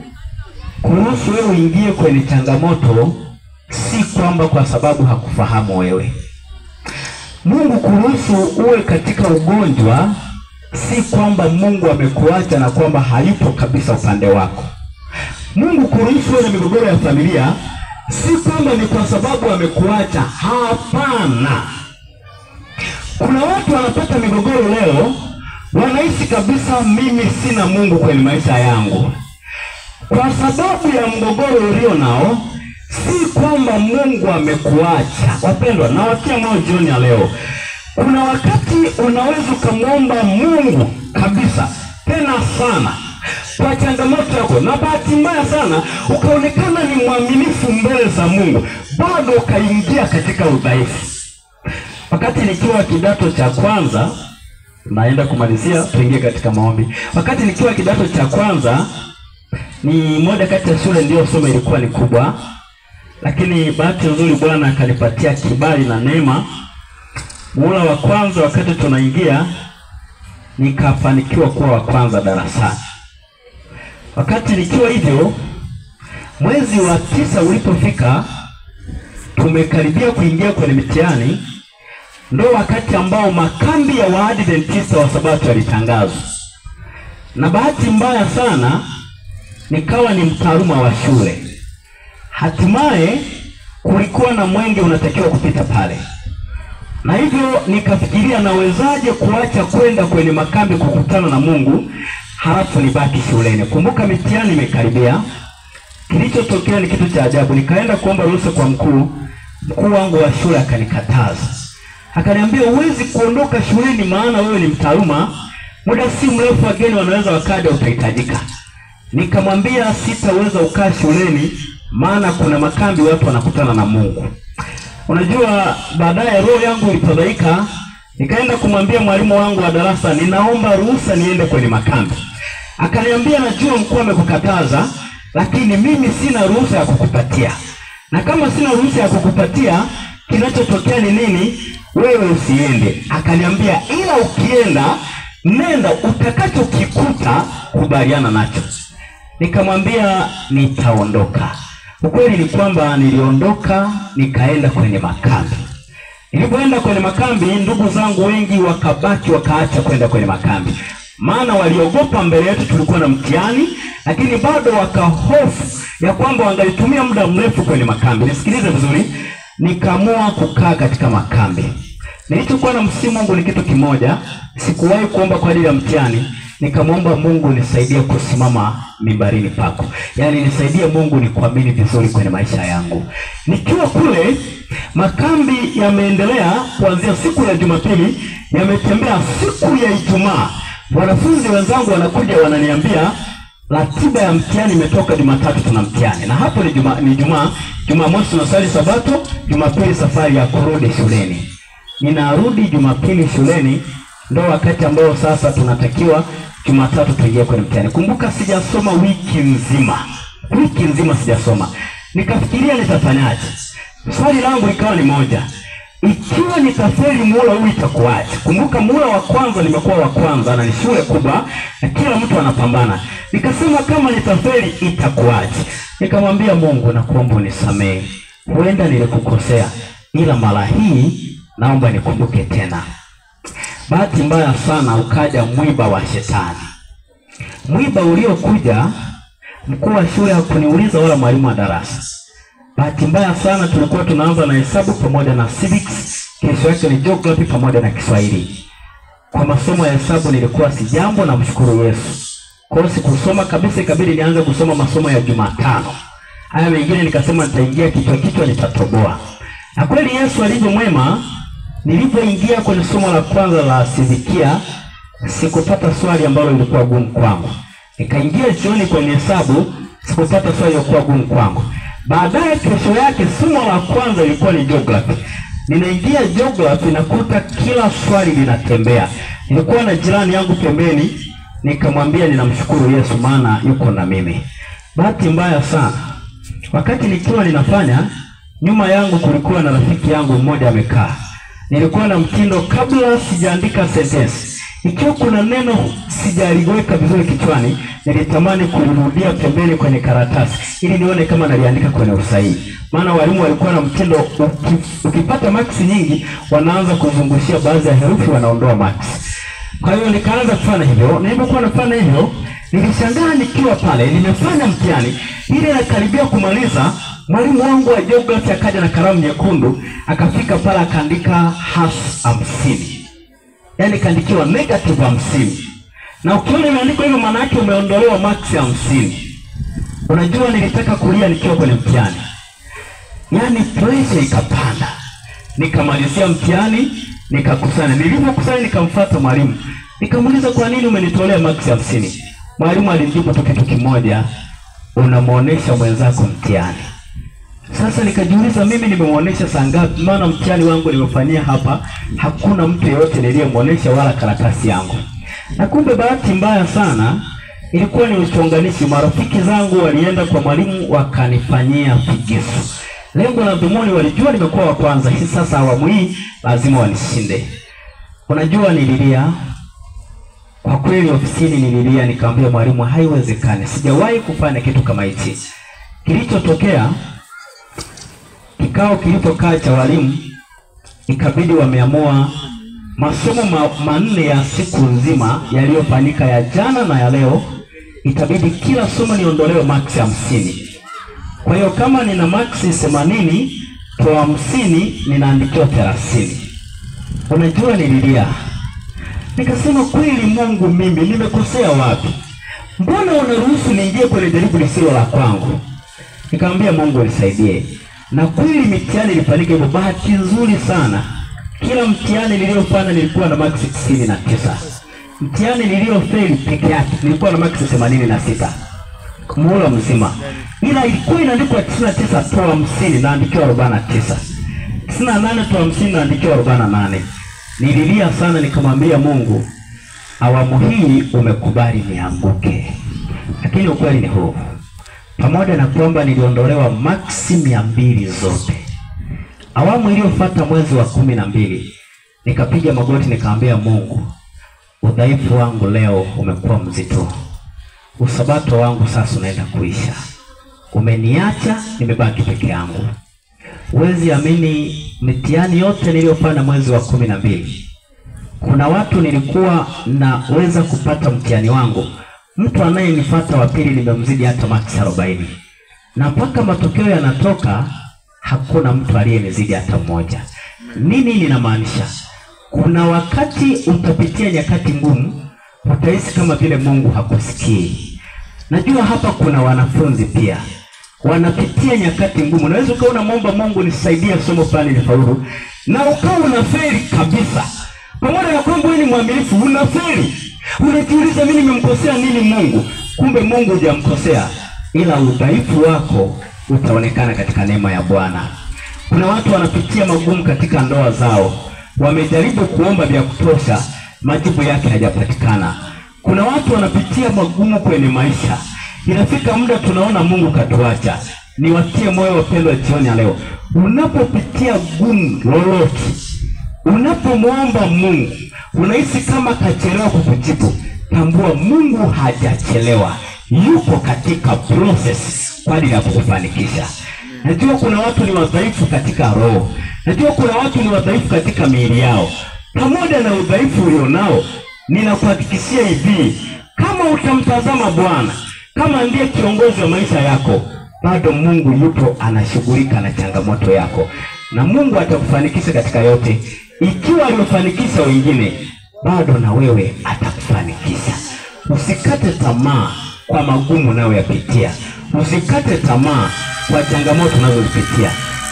kuruhusu wewe uingie kwenye changamoto si kwamba kwa sababu hakufahamu wewe. Mungu kuruhusu uwe katika ugonjwa si kwamba Mungu amekuacha na kwamba hayupo kabisa upande wako. Mungu kuruhusu uwe na migogoro ya familia si kwamba ni kwa sababu amekuacha. Hapana. Kuna watu wanapata migogoro leo, wanaishi kabisa, mimi sina Mungu kwenye maisha yangu. Kwa sababu ya mgogoro ulio nao, si kwamba Mungu amekuacha. Wapendwa, na watia moyo jioni ya leo, kuna wakati unaweza kumwomba Mungu kabisa tena sana kwa changamoto yako, na bahati mbaya sana ukaonekana ni mwaminifu mbele za Mungu, bado ukaingia katika udhaifu. Wakati nikiwa kidato cha kwanza, naenda kumalizia, tuingie katika maombi. Wakati nikiwa kidato cha kwanza, ni moja kati ya shule ndio somo ilikuwa ni kubwa, lakini bahati nzuri Bwana akanipatia kibali na neema. Muhula wa kwanza wakati tunaingia, nikafanikiwa kuwa wa kwanza darasani. Wakati nikiwa hivyo, mwezi wa 9 ulipofika, tumekaribia kuingia kwenye mitihani, ndio wakati ambao makambi ya Waadventista wa Sabato yalitangazwa. Na bahati mbaya sana nikawa ni mtaaluma wa shule. Hatimaye kulikuwa na mwenge unatakiwa kupita pale, na hivyo nikafikiria nawezaje kuacha kwenda kwenye makambi kukutana na Mungu halafu nibaki shuleni. Kumbuka mitihani imekaribia. Kilichotokea ni kitu cha ajabu. Nikaenda kuomba ruhusa kwa mkuu wangu wa shule, akanikataza. Akaniambia, huwezi kuondoka shuleni maana wewe ni mtaaluma, muda si mrefu wageni wanaweza wakaja, utahitajika. Nikamwambia sitaweza ukaa shuleni maana kuna makambi watu wanakutana na Mungu. Unajua, baadaye roho yangu ilipodhaika, nikaenda kumwambia mwalimu wangu wa darasa, ninaomba ruhusa niende kwenye makambi. Akaniambia, najua mkuu amekukataza, lakini mimi sina ruhusa ya kukupatia. Na kama sina ruhusa ya kukupatia, kinachotokea ni nini? Wewe usiende. Akaniambia, ila ukienda, nenda, utakachokikuta kubaliana nacho. Nikamwambia nitaondoka. Ukweli ni kwamba niliondoka, nikaenda kwenye makambi. Nilipoenda kwenye makambi, ndugu zangu wengi wakabaki wakaacha kwenda kwenye makambi, maana waliogopa mbele yetu tulikuwa na mtihani, lakini bado wakahofu ya kwamba wangalitumia muda mrefu kwenye makambi. Nisikilize vizuri, nikaamua kukaa katika makambi. Nilichokuwa na msimu Mungu ni kitu kimoja, sikuwahi kuomba kwa ajili ya mtihani. Nikamwomba Mungu nisaidie kusimama mimbarini pako. Yaani nisaidie Mungu nikuamini vizuri kwenye maisha yangu. Nikiwa kule, makambi yameendelea kuanzia siku ya Jumapili, yametembea siku ya Ijumaa. Wanafunzi wenzangu wanakuja wananiambia ratiba ya mtihani imetoka, Jumatatu tuna mtihani. Na hapo ni Jumamosi tunasali Sabato, Jumapili safari ya kurudi shuleni. Ninarudi Jumapili shuleni, ndio wakati ambao sasa tunatakiwa Jumatatu tuingie kwenye mtihani. Kumbuka sijasoma wiki nzima sijasoma. Nikafikiria nitafanyaje. Swali langu likawa ni moja, ikiwa nitafeli muhula huu itakuwaje? Kumbuka muhula wa kwanza nimekuwa wa kwanza na ni shule kubwa na kila mtu anapambana. Nikasema kama nitafeli itakuwaje? Nikamwambia Mungu, nakuomba unisamehe, huenda nilikukosea, ila mara hii naomba nikumbuke tena. Bahati mbaya sana ukaja mwiba wa shetani. Mwiba uliokuja, mkuu wa shule hakuniuliza wala mwalimu wa darasa. Bahati mbaya sana tulikuwa tunaanza na hesabu pamoja na civics, kesho yake ni geography pamoja na Kiswahili. Kwa masomo ya hesabu nilikuwa sijambo, na mshukuru Yesu. Kwa hiyo sikusoma kabisa, ikabidi nianze kusoma masomo ya Jumatano. Haya mengine nikasema nitaingia kichwa nitatoboa. Na kweli Yesu alivyo mwema, nilipoingia kwenye somo la kwanza la fizikia, sikupata swali ambalo lilikuwa gumu kwangu. Nikaingia jioni kwenye hesabu, sikupata swali lilikuwa gumu kwangu. Baadaye kesho yake somo la kwanza lilikuwa ni geography. Ninaingia geography, nakuta kila swali linatembea. Nilikuwa na jirani yangu pembeni, nikamwambia ninamshukuru Yesu maana yuko na mimi. Bahati mbaya sana, wakati nikiwa ninafanya, nyuma yangu kulikuwa na rafiki yangu mmoja amekaa. Nilikuwa na mtindo, kabla sijaandika sentence, Ikiwa kuna neno sijaliweka vizuri kichwani, nilitamani kurudia pembeni kwenye karatasi ili nione kama naliandika kwenye usahihi. Maana walimu walikuwa na mtindo, ukipata maksi nyingi wanaanza kuzungushia baadhi ya herufi, wanaondoa maksi. Kwa hiyo nikaanza kufanya hivyo. Nilipokuwa nafanya hivyo, nilishangaa nikiwa pale nimefanya mtihani ile nakaribia kumaliza, mwalimu wangu wa geography akaja na kalamu nyekundu, akafika pale akaandika -50. Yaani kaandikiwa -50. Na ukiona imeandikwa hivyo maana yake umeondolewa maksi 50. Unajua nilitaka kulia nikiwa kwenye mtihani. Yaani pressure ikapanda. Nikamalizia mtihani, nikakusanya. Nilipokusanya nikamfuata mwalimu. Nikamuuliza kwa nini umenitolea maksi 50? Mwalimu alinijibu tu kitu kimoja, unamuonesha mwenzako mtihani. Sasa nikajiuliza mimi nimemuonesha saa ngapi? Maana mtihani wangu nimefanyia hapa, hakuna mtu yeyote niliyemuonesha wala karatasi yangu. Na kumbe bahati mbaya sana ilikuwa ni uchonganishi. Marafiki zangu walienda kwa mwalimu wakanifanyia figisu. Lengo la dhumuni, walijua nimekuwa wa kwanza, hii sasa awamu hii lazima wanishinde. Unajua nililia. Kwa kweli ofisini nililia, nikamwambia mwalimu haiwezekani. Sijawahi kufanya kitu kama hichi. Kilichotokea, kikao kilipokaa cha walimu, ikabidi wameamua masomo manne ya siku nzima yaliyofanyika ya jana na ya leo, itabidi kila somo niondolewe maksi 50. Kwa hiyo kama nina maksi 80, toa 50 ninaandikiwa 30. Unajua nililia. Nikasema kweli Mungu, mimi nimekosea wapi? Mbona unaruhusu niingie kwenye jaribu lisilo la kwangu? Nikamwambia Mungu nisaidie. Na kweli mitihani ilifanyika hivyo. Bahati nzuri sana, kila mtihani niliofanya nilikuwa na maksi 99. Mtihani niliofeli peke yake nilikuwa na maksi 86. Muhula mzima. Ila ilikuwa inaandikwa 99 toa 50 naandikiwa 49. 98 toa 50 naandikiwa 48. Nililia sana, nikamwambia Mungu, awamu hii umekubali nianguke. Lakini ukweli ni huu. Pamoja na kwamba niliondolewa maksi 200 zote, awamu iliyofuata mwezi wa 12, nikapiga magoti nikamwambia Mungu, udhaifu wangu leo umekuwa mzito. Usabato wangu sasa unaenda kuisha. Umeniacha nimebaki peke yangu. Huwezi amini, mitihani yote niliyofanya mwezi wa 12, kuna watu nilikuwa naweza kupata mtihani wangu, mtu anayenifuata wa pili nimemzidi hata maksi 40. Na mpaka matokeo yanatoka hakuna mtu aliyenizidi hata mmoja. Nini ninamaanisha? Kuna wakati utapitia nyakati ngumu, utahisi kama vile Mungu hakusikii. Najua hapa kuna wanafunzi pia wanapitia nyakati ngumu. Unaweza ukaona muomba Mungu nisaidie somo fulani nifaulu, na ukawa unafeli kabisa. Pamoja na kwamba wewe ni mwaminifu, unafeli. Unajiuliza mimi nimemkosea nini Mungu? Kumbe Mungu hujamkosea, ila udhaifu wako utaonekana katika neema ya Bwana. Kuna watu wanapitia magumu katika ndoa zao. Wamejaribu kuomba vya kutosha, majibu yake hajapatikana. Kuna watu wanapitia magumu kwenye maisha. Inafika muda tunaona Mungu katuacha. Niwatie moyo wapendwa jioni ya leo. Unapopitia gumu lolote, unapomwomba Mungu, unahisi kama kachelewa kukujibu, tambua Mungu hajachelewa. Yuko katika process kwa ajili ya kukufanikisha. Najua kuna watu ni wadhaifu katika roho. Najua kuna watu ni wadhaifu katika miili yao. Pamoja na udhaifu ulionao, ninakuhakikishia hivi, kama utamtazama Bwana kama ndiye kiongozi wa maisha yako, bado Mungu yupo anashughulika na changamoto yako. Na Mungu atakufanikisha katika yote. Ikiwa alifanikisha wengine, bado na wewe atakufanikisha. Usikate tamaa kwa magumu unayoyapitia. Usikate tamaa kwa changamoto unazozipitia.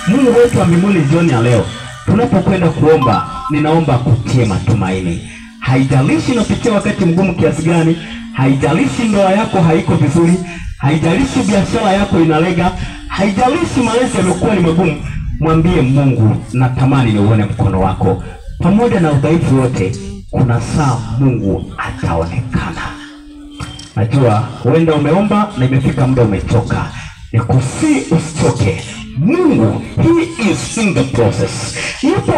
Mungu wetu wa mbinguni jioni ya leo, tunapokwenda kuomba, ninaomba kutie matumaini. Haijalishi unapitia wakati mgumu kiasi gani, haijalishi ndoa yako haiko vizuri, haijalishi biashara yako inalega, haijalishi malezi yamekuwa ni magumu, mwambie Mungu, natamani niuone mkono wako. Pamoja na udhaifu wote, kuna saa Mungu ataonekana. Najua huenda umeomba na imefika muda umechoka. Nikusi usichoke. Mungu, he is in the process. Yupo